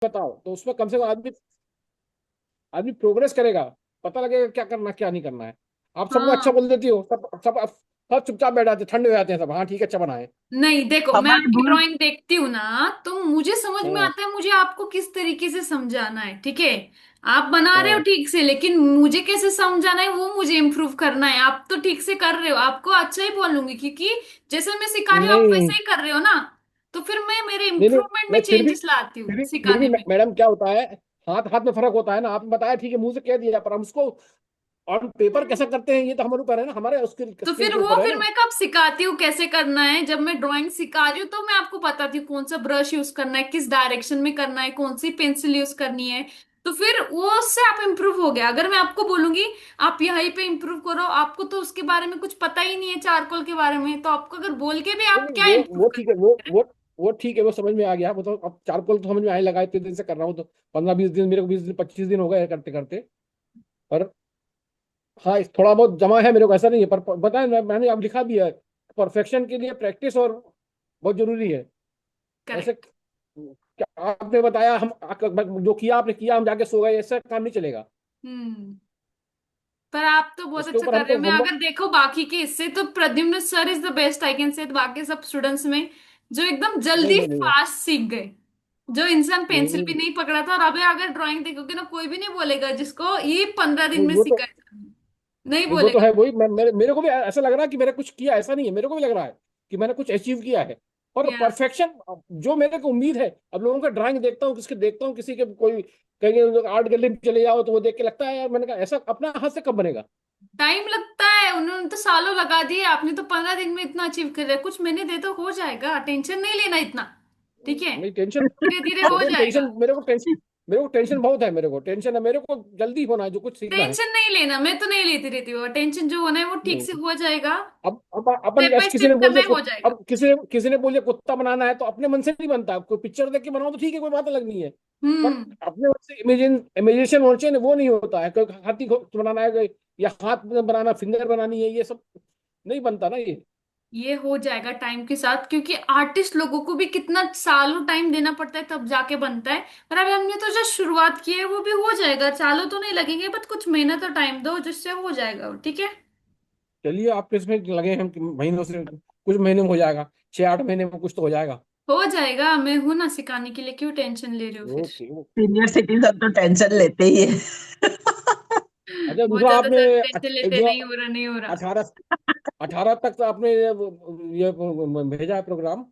बताओ, तो उसमें कम से कम आदमी आदमी प्रोग्रेस करेगा, पता लगेगा क्या करना क्या नहीं करना है। आप सबको अच्छा हाँ, बोल देती हो, सब चुपचाप बैठ जाते, ठंडे हो जाते हैं सब, हाँ ठीक है, अच्छा बनाए। नहीं देखो, मैं हमारी आपकी भूल। ड्राइंग देखती हूँ ना, तो मुझे समझ में हाँ आता है मुझे आपको किस तरीके से समझाना है, ठीक है। आप बना रहे हो हाँ। ठीक से, लेकिन मुझे कैसे समझाना है वो मुझे इम्प्रूव करना है। आप तो ठीक से कर रहे हो, आपको अच्छा ही बोलूंगी, क्योंकि जैसे मैं सिखा रही हूँ आप नहीं वैसे ही कर रहे हो ना। तो फिर मैं मेरे नहीं नहीं इम्प्रूवमेंट में नहीं, फिर भी चेंजेस लाती हूँ फिर भी सिखाने में। मैडम क्या होता है, हाथ हाथ में फर्क होता है ना। आपने बताया ठीक है, मुंह से कह दिया, पर हम उसको ऑन पेपर कैसा करते हैं ये तो हमारे ऊपर है ना, हमारे उसके तो स्किल फिर के वो ऊपर है फिर ना। मैं कब सिखाती हूँ कैसे करना है, जब मैं ड्राइंग सिखा रही हूँ तो मैं आपको बताती हूँ कौन सा ब्रश यूज करना है, किस डायरेक्शन में करना है, कौन सी पेंसिल यूज करनी है। तो फिर वो उससे आप इम्प्रूव हो गया। अगर मैं आपको बोलूंगी आप यहीं पे इम्प्रूव करो, आपको तो उसके बारे में कुछ पता ही नहीं है चारकोल के बारे में, तो आपको अगर बोल के भी नहीं आप नहीं, क्या इम्प्रूव वो ठीक है, करेंगे। वो ठीक है, वो समझ में आ गया। वो तो अब चारकोल तो समझ में आने लगा, इतने दिन से कर रहा हूँ तो 15-20 दिन, मेरे को 20 दिन 25 दिन हो गए हैं करते करते। पर हाँ, थोड़ा बहुत जमा है मेरे को, ऐसा नहीं है, पर बताया मैंने अब लिखा भी है, परफेक्शन के लिए प्रैक्टिस और बहुत जरूरी है। ऐसे करेक्ट। क्या आपने बताया, हम जो किया आपने किया, हम जाके सो गए, ऐसा काम नहीं चलेगा। हम्म। पर आप तो बहुत उसके अच्छा ऊपर कर रहे हमको हो। मैं होमवर्क। अगर देखो बाकी के इससे, तो Pradyumna sir is the best I can say बाकी सब स्टूडेंट्स में, जो एकदम नहीं जल्दी नहीं नहीं फास्ट सीख गए। जो इंसान नहीं पेंसिल नहीं भी नहीं, नहीं पकड़ा था, और अभी अगर ड्राइंग देखोगे ना, कोई भी नहीं बोलेगा जिसको ये 15 दिन नहीं, में वो तो सीखा है, नहीं नहीं, वो तो बोलेगा। है वही। मेरे को भी ऐसा लग रहा है कि मैंने कुछ किया, ऐसा नहीं है, मेरे को भी लग रहा है कि मैंने कुछ अचीव किया है। और या परफेक्शन जो मेरे को उम्मीद है, अब लोगों का ड्राइंग देखता हूँ, देखता हूँ किसी के, कोई कहीं आर्ट गैलरी में चले जाओ तो वो देख के लगता है यार, मैंने कहा ऐसा अपना हाथ से कब बनेगा। टाइम लगता है, उन्होंने तो सालों लगा दिए, आपने तो 15 दिन में इतना अचीव कर लिया। कुछ महीने दे तो हो जाएगा, टेंशन नहीं लेना इतना, ठीक है। नहीं टेंशन, धीरे धीरे हो देखो जाएगा। टेंशन, मेरे को टेंशन बहुत है, मेरे को टेंशन है, मेरे को जल्दी होना है, जो कुछ सीखना है। टेंशन नहीं लेना, मैं तो नहीं लेती रहती हूँ टेंशन, जो होना है वो ठीक नहीं, से हो जाएगा। अब अपन स्टेप बाय ऐसे किसी ने स्टेप बोल दिया समय हो जाएगा। अब किसी ने बोल दिया कुत्ता बनाना है, तो अपने मन से नहीं बनता। कोई पिक्चर देख के बनाओ तो ठीक है, कोई बात अलग नहीं है। पर हम्म। अपने मन से इमेजिनेशन होना चाहिए ना, वो नहीं होता है। कोई हाथी को बनाना है, या हाथ में बनाना, फिंगर बनानी है, ये सब नहीं बनता ना ये। ये हो जाएगा टाइम के साथ, क्योंकि आर्टिस्ट लोगों को भी कितना सालों टाइम देना पड़ता है तब जाके बनता है। पर अभी हमने तो जो शुरुआत की है वो भी हो जाएगा, सालों तो नहीं लगेंगे, बस कुछ मेहनत और टाइम दो जिससे हो जाएगा, ठीक है। चलिए, आप इसमें लगे हैं कि महीनों से, कुछ महीने में हो जाएगा, 6-8 महीने में कुछ तो हो जाएगा। हो जाएगा, मैं हूं ना सिखाने के लिए, क्यों टेंशन ले रहे हो फिर। Okay okay. सीनियर सिटीजन तो टेंशन लेते ही है। अच्छा, बहुत दूसरा ज्यादा आपने सर टेंशन लेते, जो नहीं हो रहा नहीं हो रहा। 18 18 तक तो आपने ये भेजा है प्रोग्राम,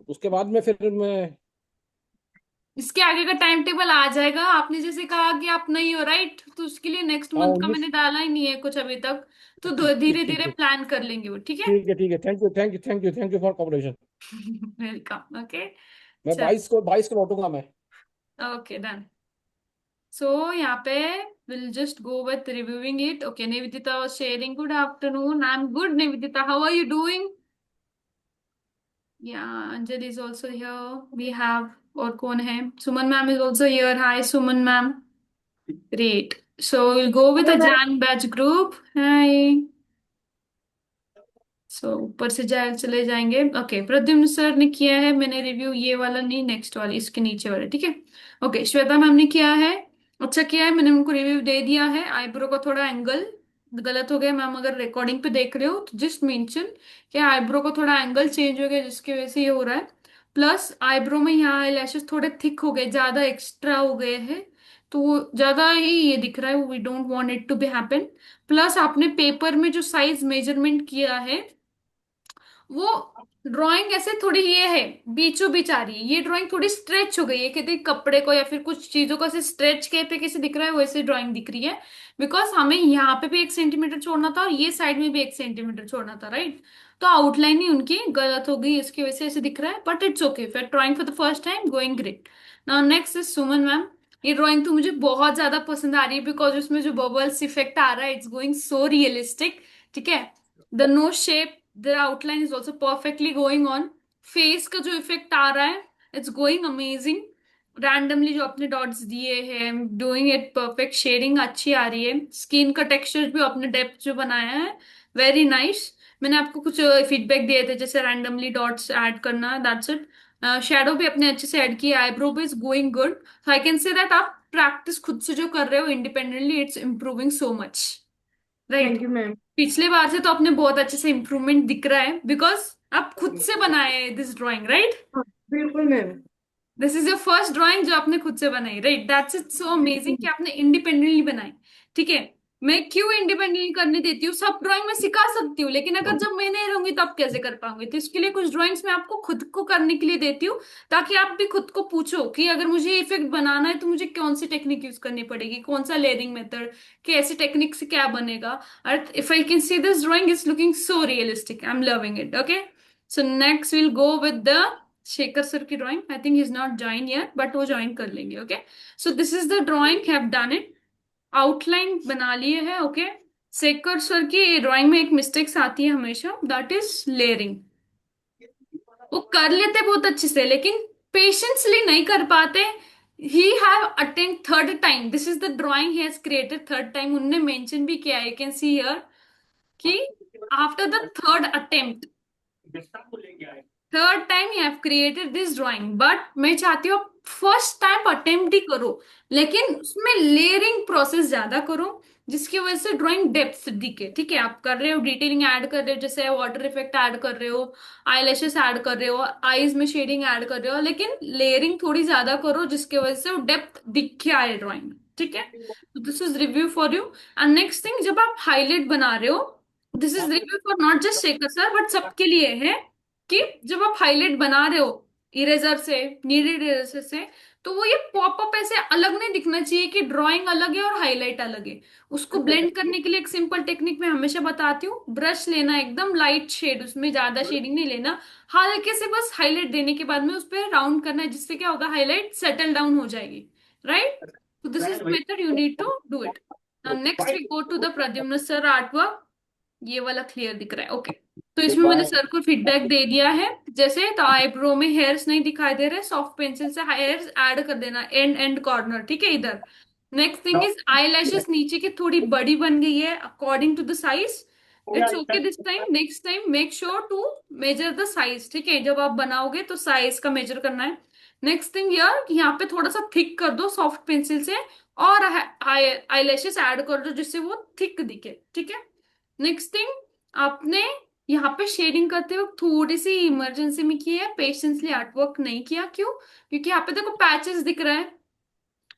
उसके बाद में फिर मैं। इसके आगे का टाइम टेबल आ जाएगा, आपने जैसे कहा कि आप नहीं हो राइट, तो उसके लिए नेक्स्ट हाँ, मंथ का मैंने 19। डाला ही नहीं है कुछ अभी तक। ठीक तो ठीक धीरे ठीक धीरे ठीक। प्लान कर लेंगे वो, ठीक है। ठीक है ठीक है, thank you thank you thank you thank you for cooperation. Welcome, okay. मैं चल, 22 को लौटूंगा मैं। Okay done. सो यहाँ पे will just go with reviewing it. Okay, Nivedita was sharing, good afternoon, I am good Nivedita, how are you doing. Yeah Anjali is also here, we have, और कौन है, Suman ma'am is also here, hi Suman ma'am, great. So will go with अरे uh मैं Jain batch group, hi. सो ऊपर से जाए चले जाएंगे। ओके, प्रद्युम्न सर ने किया है, मैंने रिव्यू ये वाला नहीं, नेक्स्ट वाली, इसके नीचे वाला, ठीक है। ओके, श्वेता मैम ने किया है, अच्छा किया है, मैंने उनको रिव्यू दे दिया है। आईब्रो का थोड़ा एंगल गलत हो गया मैम, अगर रिकॉर्डिंग पे देख रहे हो तो जस्ट मेंशन कि आईब्रो का थोड़ा एंगल चेंज हो गया जिसकी वजह से ये हो रहा है। प्लस आईब्रो में यहाँ लैशेस थोड़े थिक हो गए, ज्यादा एक्स्ट्रा हो गए हैं, तो वो ज्यादा ही ये दिख रहा है, we don't want it to be happen. Plus आपने पेपर में जो साइज मेजरमेंट किया है, वो ड्राइंग ऐसे थोड़ी ये है, बीचों बीच आ रही है, ये ड्राइंग थोड़ी स्ट्रेच हो गई है, किसी कपड़े को या फिर कुछ चीजों को ऐसे स्ट्रेच के पे कैसे दिख रहा है वैसे ड्राइंग दिख रही है। बिकॉज हमें यहाँ पे भी 1 सेंटीमीटर छोड़ना था और ये साइड में भी 1 सेंटीमीटर छोड़ना था, राइट। तो आउटलाइन ही उनकी गलत हो गई, इसकी वजह से ऐसे दिख रहा है, but it's okay, for trying for the first time, going great. Now next is Suman ma'am. ये ड्राइंग तो मुझे बहुत ज्यादा पसंद आ रही है, बिकॉज उसमें जो बबल्स इफेक्ट आ रहा है, इट्स गोइंग सो रियलिस्टिक, ठीक है। The nose shape, the outline is also perfectly going on. Face का जो इफेक्ट आ रहा है, इट्स गोइंग अमेजिंग। रैंडमली जो अपने डॉट्स दिए हैं, डूइंग इट परफेक्ट, शेडिंग अच्छी आ रही है, स्किन का टेक्सचर भी अपने डेप्थ जो बनाया है, वेरी नाइस। मैंने आपको कुछ फीडबैक दिए थे, जैसे रैंडमली डॉट्स ऐड करना, दैट्स इट। शेडो भी अपने अच्छे से ऐड किया, आईब्रो भी is going good. So I can say that आप प्रैक्टिस खुद से जो कर रहे हो independently, it's improving so much, right. Thank you ma'am. पिछले बार से तो आपने बहुत अच्छे से इम्प्रूवमेंट दिख रहा है, बिकॉज आप खुद से बनाए दिस ड्राइंग, राइट। हाँ, बिल्कुल ma'am. This is your first drawing जो आपने खुद से बनाई, right. That's it so amazing कि आपने इंडिपेंडेंटली बनाई, ठीक है। मैं क्यों इंडिपेंडेंटली करने देती हूँ, सब ड्राइंग मैं सिखा सकती हूँ, लेकिन अगर जब मैं नहीं रहूंगी तो आप कैसे कर पाओगे। तो इसके लिए कुछ ड्राइंग्स मैं आपको खुद को करने के लिए देती हूँ, ताकि आप भी खुद को पूछो कि अगर मुझे इफेक्ट बनाना है तो मुझे कौन सी टेक्निक यूज करनी पड़ेगी, कौन सा लेयरिंग मेथड, कि ऐसी टेक्निक से क्या बनेगा। और if I can see this drawing is looking so realistic, I am loving it. Okay, so next will go with the Shekhar sir की drawing. I think is not join yet, but वो join कर लेंगे। Okay, so this is the drawing, have done it, outline बना लिए है। Okay, Shekhar sir की drawing में एक मिस्टेक्स आती है हमेशा, दैट इज लेयरिंग। वो कर लेते बहुत अच्छे से, लेकिन पेशेंसली नहीं कर पाते। He have attempt third time, this is the drawing he has created third time. उनने मेंशन भी किया है, यू कैन सी हियर कि after the third attempt, third time you have created this drawing. But मैं चाहती हूँ first time attempt ही करो, लेकिन उसमें लेयरिंग प्रोसेस ज्यादा करो, जिसकी वजह से ड्राइंग डेप्थ दिखे। ठीक है, आप कर रहे हो डिटेलिंग ऐड कर रहे हो, जैसे वाटर इफेक्ट ऐड कर रहे हो, आईलैशेस ऐड कर रहे हो, आईज में शेडिंग ऐड कर रहे हो, लेकिन लेयरिंग थोड़ी ज्यादा करो, जिसकी वजह से वो डेप्थ दिखे आए ड्राइंग में। ठीक है, this is review for you. And next thing, जब आप हाईलाइट बना रहे हो, this is review for not just Shekhar sir but सबके लिए है, कि जब आप हाईलाइट बना रहे हो इरेजर से, नीडेड इरेजर से, तो वो ये पॉपअप ऐसे अलग नहीं दिखना चाहिए कि ड्राइंग अलग है और हाईलाइट अलग है। उसको ब्लेंड करने के लिए एक सिंपल टेक्निक मैं हमेशा बताती हूँ, ब्रश लेना, एकदम लाइट शेड, उसमें ज्यादा शेडिंग नहीं लेना, हल्के से बस हाईलाइट देने के बाद में उस पर राउंड करना है, जिससे क्या होगा, हाईलाइट सेटल डाउन हो जाएगी, राइट। तो this is method, you need to do it. Next we go to the Pradyumna sir artwork. ये वाला क्लियर दिख रहा है, ओके। तो इसमें मैंने सर को फीडबैक दे दिया है, जैसे तो आईब्रो में हेयर्स नहीं दिखाई दे रहे, सॉफ्ट पेंसिल से हेयर्स ऐड कर देना, एंड एंड कॉर्नर, ठीक है, इधर। Next thing is eyelashes नीचे की थोड़ी बड़ी बन गई है according to the size, it's okay this time. Next time make sure to measure the size, ठीक है, जब आप बनाओगे तो साइज का मेजर करना है। नेक्स्ट थिंग यार, यहाँ पे थोड़ा सा थिक कर दो सॉफ्ट पेंसिल से, और आई लैशेस ऐड कर दो, जिससे वो थिक दिखे, ठीक है। नेक्स्ट थिंग, आपने यहाँ पे शेडिंग करते वक्त थोड़ी सी इमरजेंसी में की है, पेशेंसली आर्टवर्क नहीं किया, क्यों? क्योंकि यहाँ पे देखो पैचेस दिख रहा है,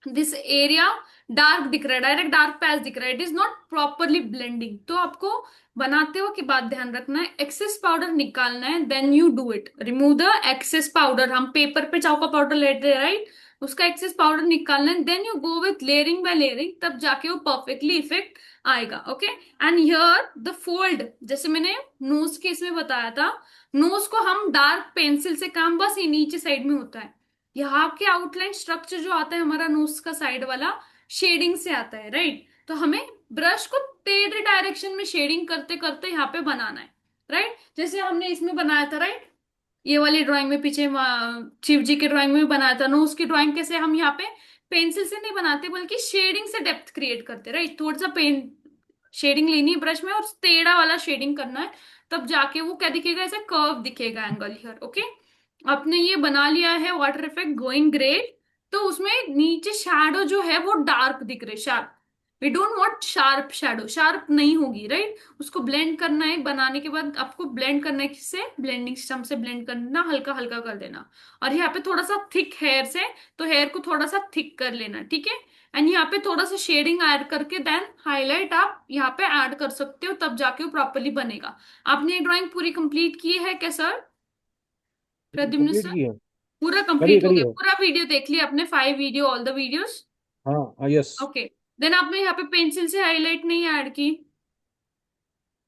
दिस एरिया डार्क दिख रहा है, डायरेक्ट डार्क पैच दिख रहा है, it is not properly blending. तो आपको बनाते हो कि बात ध्यान रखना है, एक्सेस पाउडर निकालना है, then you do it, remove the excess powder. हम पेपर पे चाउ का पाउडर लेते हैं, राइट, उसका एक्सेस पाउडर निकालना है, then you go with layering by layering, तब जाके वो परफेक्टली इफेक्ट आएगा। Okay, and here the fold, जैसे मैंने नोज के इसमें बताया था, नोज को हम डार्क पेंसिल से काम बस ये नीचे साइड में होता है, यहाँ के आउटलाइन स्ट्रक्चर जो आता है हमारा नोज का साइड वाला, शेडिंग से आता है, राइट। तो हमें ब्रश को टेढ़े डायरेक्शन में शेडिंग करते करते यहाँ पे बनाना है, राइट, जैसे हमने इसमें बनाया था, राइट, ये वाली ड्राइंग में पीछे शिव जी की ड्राइंग में भी बनाया था। नोज की ड्राइंग कैसे हम यहाँ पे पेंसिल से नहीं बनाते, बल्कि शेडिंग से डेप्थ क्रिएट करते, राइट। थोड़ा सा पेन शेडिंग लेनी है ब्रश में और टेढ़ा वाला शेडिंग करना है, तब जाके वो क्या दिखेगा, ऐसे कर्व दिखेगा, एंगल हियर। ओके, आपने ये बना लिया है, वाटर इफेक्ट गोइंग ग्रेट। तो उसमें नीचे शैडो जो है वो डार्क दिख रहे, sharp, we don't want sharp shadow, sharp नहीं होगी, राइट। उसको ब्लेंड करना है, बनाने के बाद आपको ब्लेंड करना है, किससे, ब्लेंडिंग सिस्टम से ब्लेंड करना, हल्का हल्का कर देना। और यहाँ पे थोड़ा सा थिक हेयर से, तो हेयर को थोड़ा सा थिक कर लेना, ठीक है। एंड यहाँ पे थोड़ा सा शेडिंग ऐड करके देन हाईलाइट आप यहाँ पे ऐड कर सकते हो, तब जाके वो प्रॉपरली बनेगा। आपने ये ड्राइंग पूरी कंप्लीट की है क्या सर प्रद्युम्न कंप्लीट सर? की है। पूरा करिए कंप्लीट हो गया, करिए। पूरा वीडियो देख लिया आपने, 5 वीडियो, ऑल द वीडियोस? हाँ हाँ, यस। ओके, देन आपने यहाँ पे पेंसिल से हाईलाइट नहीं ऐड की?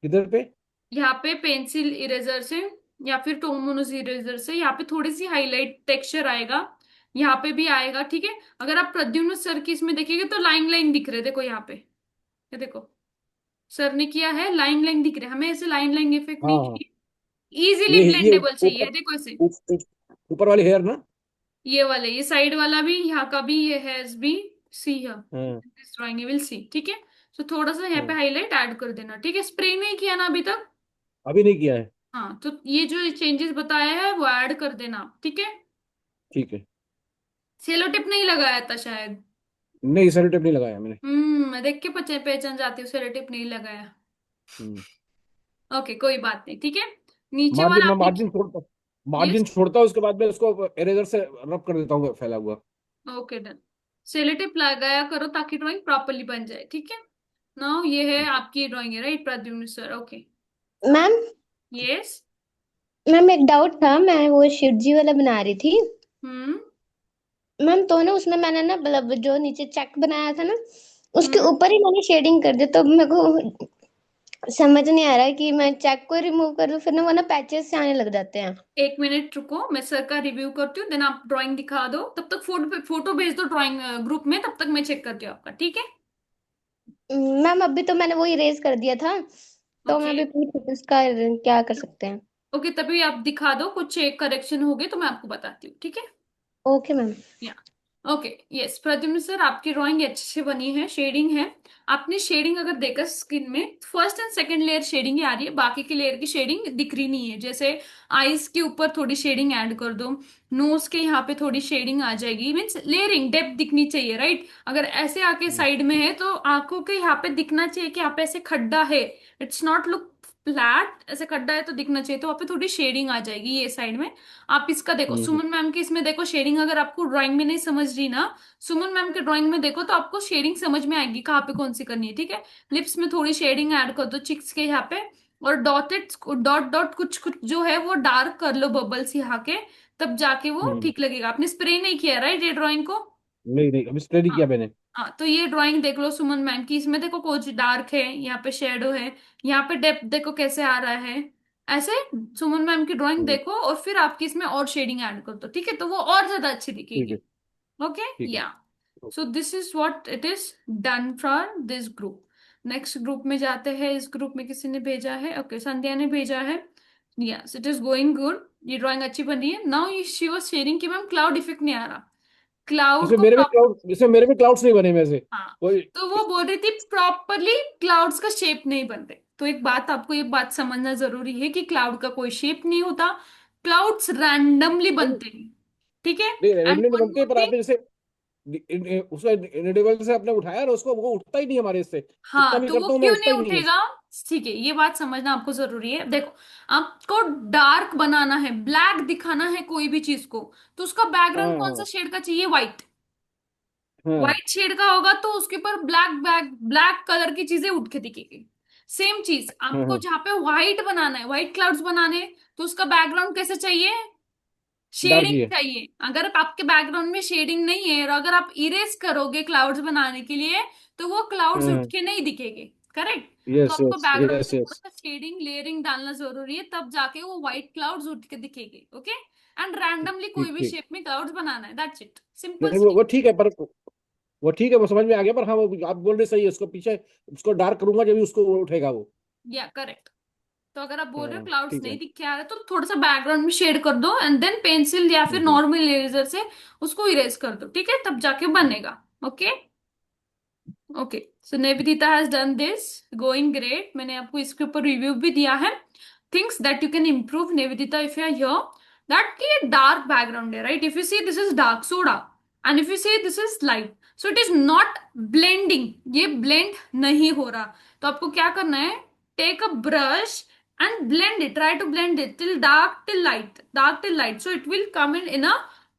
किधर पे? यहाँ पे पेंसिल इरेजर से या फिर टोमोनोज इरेजर से यहाँ पे थोड़ी सी हाईलाइट टेक्सचर आएगा, यहाँ पे भी आएगा, ठीक है। अगर आप प्रद्युम्न सर की इसमें देखेंगे तो लाइन लाइन दिख रहे, देखो यहाँ पे, ये देखो सर ने किया है, लाइन लाइन दिख रहे, हमें ऐसे लाइन लाइन इफेक्ट हाँ नहीं हाँ, चाहिए, इजीली ये ब्लेंडेबल चाहिए, ऊपर देखो ऐसे। ऊपर वाली हेयर ना? ये वाले, ये साइड वाला भी, यहाँ का भी, ये हैज बी, सी हियर हाँ this drawing you will see, ठीक है। तो थोड़ा सा यहाँ पे हाँ, हाईलाइट ऐड कर देना, ठीक है। स्प्रे नहीं किया ना अभी तक? अभी नहीं किया है। हाँ, तो ये जो चेंजेस बताया है वो ऐड कर देना आप, ठीक है। ठीक है। सेलो टेप नहीं लगाया था शायद। नहीं, सेलो टेप नहीं लगाया मैंने। मैं देख के पहचान जाती हूँ, सेलो टेप नहीं लगाया। हम्म। ओके कोई बात नहीं, ठीक है। नीचे मार्जिन, वाला मैं आपने। मार्जिन छोड़ता, यस। मार्जिन छोड़ता हूँ, उसके बाद में उसको इरेजर से रब कर देता हूँ फैला हुआ। Okay done. सेलो टेप लगाया करो ताकि ड्राइंग प्रॉपरली बन जाए, ठीक है। नाउ ये है ठीक है। आपकी ड्राइंग है right Pradyumna sir, okay. Ma'am, yes. Ma'am एक डाउट था, मैं वो शिव जी वाला बना रही थी। हम्म। मैम तो ना उसमें मैंने ना मतलब जो नीचे चेक बनाया था ना, उसके हम्म। ऊपर ही मैंने शेडिंग कर दी, तो मेरे को समझ नहीं आ रहा है कि मैं चेक को रिमूव कर दूं, फिर ना वो ना पैचेस से आने लग जाते हैं। एक मिनट रुको, मैं सर का रिव्यू करती हूँ, देन आप ड्राइंग दिखा दो, तब तक फोटो फोटो भेज दो ड्राइंग ग्रुप में, तब तक मैं चेक करती हूँ आपका, ठीक है। मैम अभी तो मैंने वो इरेज कर दिया था, तो मैं ओके। अभी पूछ रही थी इसका क्या कर सकते हैं। ओके तभी आप दिखा दो, कुछ एक करेक्शन हो गए तो मैं आपको बताती हूँ, ठीक है। Okay ma'am. या ओके। यस प्रद्युम्न सर आपकी ड्राइंग अच्छे से बनी है, शेडिंग है। आपने शेडिंग अगर देखा स्किन में, first and second layer shading ही आ रही है, बाकी की लेयर की शेडिंग दिख रही नहीं है। जैसे आईज के ऊपर थोड़ी शेडिंग ऐड कर दो, नोज के यहाँ पे थोड़ी शेडिंग आ जाएगी, मीन्स लेयरिंग डेप्थ दिखनी चाहिए राइट। अगर ऐसे आके हम्म। साइड में है तो आंखों के यहाँ पे दिखना चाहिए कि यहाँ पे ऐसे खड्डा है, इट्स नॉट लुक फ्लैट, ऐसे खड्डा है तो दिखना चाहिए, तो वहाँ पे थोड़ी शेडिंग आ जाएगी ये साइड में। आप इसका देखो, हम्म। सुमन मैम की इसमें देखो शेडिंग, अगर आपको ड्राइंग में नहीं समझ रही ना, सुमन मैम के ड्राइंग में देखो तो आपको शेडिंग समझ में आएगी कहाँ पे कौन सी करनी है, ठीक है। लिप्स में थोड़ी शेडिंग ऐड कर दो चिक्स के यहाँ पे, और डॉटेड डॉट डॉट कुछ कुछ जो है वो डार्क कर लो बबल्स यहाँ के, तब जाके वो हम्म। ठीक लगेगा। आपने स्प्रे नहीं किया राइट ये ड्राइंग को। नहीं नहीं, अभी स्प्रे नहीं हाँ। किया मैंने। हाँ तो ये ड्राइंग देख लो सुमन मैम की, इसमें देखो कुछ डार्क है, यहाँ पे शेडो है, यहाँ पे डेप्थ देखो कैसे आ रहा है, ऐसे। सुमन मैम की ड्राइंग हम्म। देखो और फिर आपकी इसमें और शेडिंग ऐड कर दो, ठीक है, तो वो और ज्यादा अच्छी ठीक दिखेगी। है। ओके। ठीक है। या सो this is what it is done for this group. Next group में जाते हैं, इस ग्रुप में किसी ने भेजा है, ओके संध्या ने भेजा है। Yes it is going good, ये ड्राइंग अच्छी बन रही है। नाउ शी वाज शेयरिंग कि मैम क्लाउड इफेक्ट नहीं आ रहा, क्लाउड को इसमें मेरे में क्लाउड्स नहीं बने वैसे हाँ, कोई। तो वो बोल रही थी प्रॉपरली क्लाउड्स का शेप नहीं बनते, तो एक बात आपको ये बात समझना जरूरी है कि क्लाउड का कोई शेप नहीं होता, क्लाउड्स रैंडमली नहीं बनते हैं, ठीक है। नहीं, एंड रेंडमली वन बनते मोर हैं, पर थिंग। आपने जैसे उसका इनएडिबल से आपने उठाया ना उसको, वो उठता ही नहीं हमारे इससे। कितना हाँ भी तो वो करता हूँ मैं, क्यों नहीं उठता ही नहीं है। उठेगा, ठीक है, ये बात समझना आपको जरूरी है। देखो आपको डार्क बनाना है, ब्लैक दिखाना है कोई भी चीज को, तो उसका बैकग्राउंड कौन सा हाँ शेड का चाहिए, व्हाइट। हाँ व्हाइट शेड का होगा तो उसके ऊपर ब्लैक कलर की चीजें उठ के दिखेगी। सेम चीज हाँ आपको हाँ। जहां पे व्हाइट बनाना है, व्हाइट क्लाउड्स बनाने हैं, तो उसका बैकग्राउंड कैसे चाहिए, डार्क शेडिंग ही है। चाहिए। अगर आपके बैकग्राउंड में शेडिंग नहीं है और अगर आप इरेज करोगे क्लाउड्स बनाने के लिए, तो वो क्लाउड्स उठ हाँ। के नहीं दिखेंगे, करेक्ट। तो यस आपको यस बैकग्राउंड यस में थोड़ा यस। सा शेडिंग लेयरिंग डालना जरूरी है, तब जाके वो व्हाइट क्लाउड्स उठ के दिखेंगे, ओके। एंड रैंडमली कोई ठीक भी ठीक। शेप में क्लाउड्स बनाना है, दैट्स इट, सिंपल नहीं, सी। वो ठीक है, पर वो ठीक है, वो समझ में आ गया, पर हाँ वो आप बोल रहे सही है, उसको पीछे उसको डार्क करूंगा जब भी उसको वो उठेगा वो। या करेक्ट। तो अगर आप बोल रहे हो हाँ क्लाउड्स ठीक नहीं है। दिख के आ रहे तो थोड़ा सा बैकग्राउंड में शेड कर दो, एंड देन पेंसिल या फिर हम्म। नॉर्मल इरेजर से उसको इरेज कर दो, ठीक है, तब जाके बनेगा। Okay. Okay so Nivedita has done this, going great, मैंने आपको इसके ऊपर रिव्यू भी दिया है। Things that you can improve Nivedita if you are here, that कि ये डार्क बैकग्राउंड है right, if you see this is dark soda, and if you see this is light, so it is not blending, ये blend नहीं हो रहा। तो आपको क्या करना है, take a brush and blend it, try to blend it till dark till light, dark till light, so it will come in a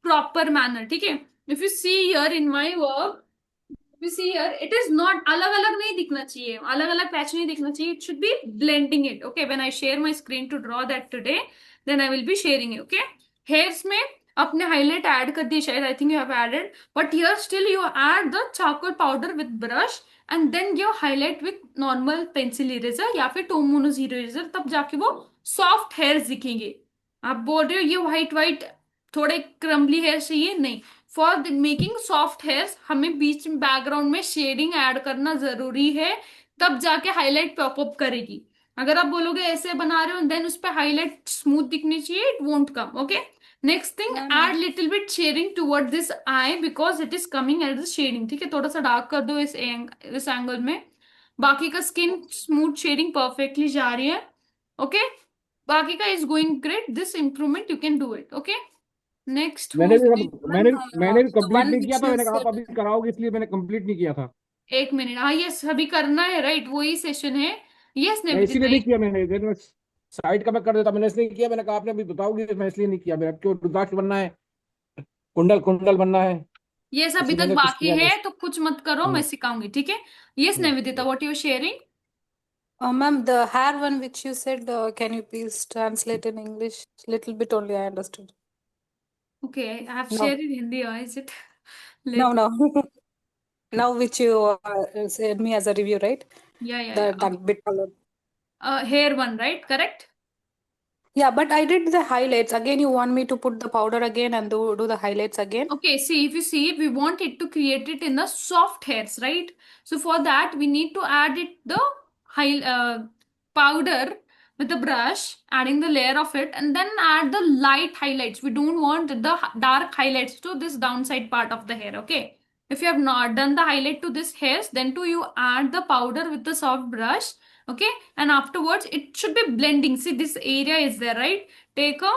proper manner, ठीक है। if you see here in my work, you see here it is not अलग अलग नहीं दिखना चाहिए, अलग अलग patch नहीं दिखना चाहिए, it should be blending it, okay। when I share my screen to draw that today, then I will be sharing it, okay। hairs में अपने हाईलाइट ऐड कर दी शायद, I think you have added, but here still you add the charcoal powder with brush, and then you highlight with normal pencil eraser या फिर टोमोनोज eraser, तब जाके वो सॉफ्ट हेयर्स दिखेंगे। आप बोल रहे हो ये व्हाइट व्हाइट थोड़े क्रम्बली हेयर चाहिए, नहीं, फॉर मेकिंग सॉफ्ट हेयर्स हमें बीच में बैकग्राउंड में शेडिंग ऐड करना जरूरी है, तब जाके हाईलाइट पॉपअप करेगी। अगर आप बोलोगे ऐसे बना रहे हो देन उस पर हाईलाइट स्मूथ दिखनी चाहिए, it won't come, okay. Next thing, add little bit shading toward this eye because it is coming at the shading, ठीक है, थोड़ा सा डार्क कर दो इस एंगल में। बाकी का स्किन स्मूथ शेडिंग परफेक्टली जा रही है, ओके। बाकी का is going great, this improvement you can do it, okay. Next मैंने हु? भी मैंने मैंने भी The कंप्लीट one नहीं which किया था, you मैंने कहा आप said. अभी कराओगे इसलिए मैंने कंप्लीट नहीं किया था। एक मिनट, हाँ यस अभी करना है, राइट वही सेशन है। यस मैं इसीलिए निवेदिता, नहीं किया, मैंने साइड का मैं कर देता, मैंने इसलिए नहीं किया, मैंने कहा आपने अभी बताओगे, मैं इसलिए नहीं किया, मेरा क्यों रुद्राक्ष बनना है, कुंडल कुंडल बनना है, यस अभी इसलिए तक मैंने कुछ बाकी किया नहीं। है तो कुछ मत करो, मैं हम्म, सिखाऊंगी, ठीक है। Yes Nivedita, hmm. What you sharing? Ma'am, the hair one which you said, can you please translate in English? Little bit only I understood. Okay, I have No, share in Hindi, और is it? no, late, no. Now which you said me as a review, right? या That bit color. Here one, right, correct. Yeah, but I did the highlights. Again, you want me to put the powder again and do the highlights again? Okay, see, if you see, we want it to create it in the soft hairs, right? So for that, we need to add it the high powder with the brush, adding the layer of it, and then add the light highlights. We don't want the dark highlights to this downside part of the hair, okay? If you have not done the highlight to this hairs, then too you add the powder with the soft brush, okay? And afterwards, it should be blending. See, this area is there, right? Take a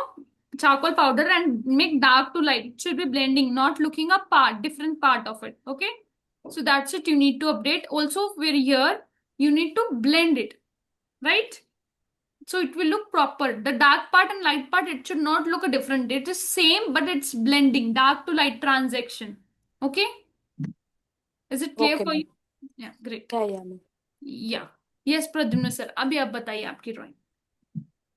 charcoal powder and make dark to light. It should be blending, not looking a different part of it, okay? So that's it, you need to update. Also we're here, you need to blend it, right? So it will look proper. The dark part and light part, it should not look a different. It is same, but it's blending, dark to light transaction, okay? Is it clear Okay, for ma'am. you? Yeah, great. Yeah, ma'am. Yeah. Yes Pradyumna sir, अभी आप बताइए आपकी drawing.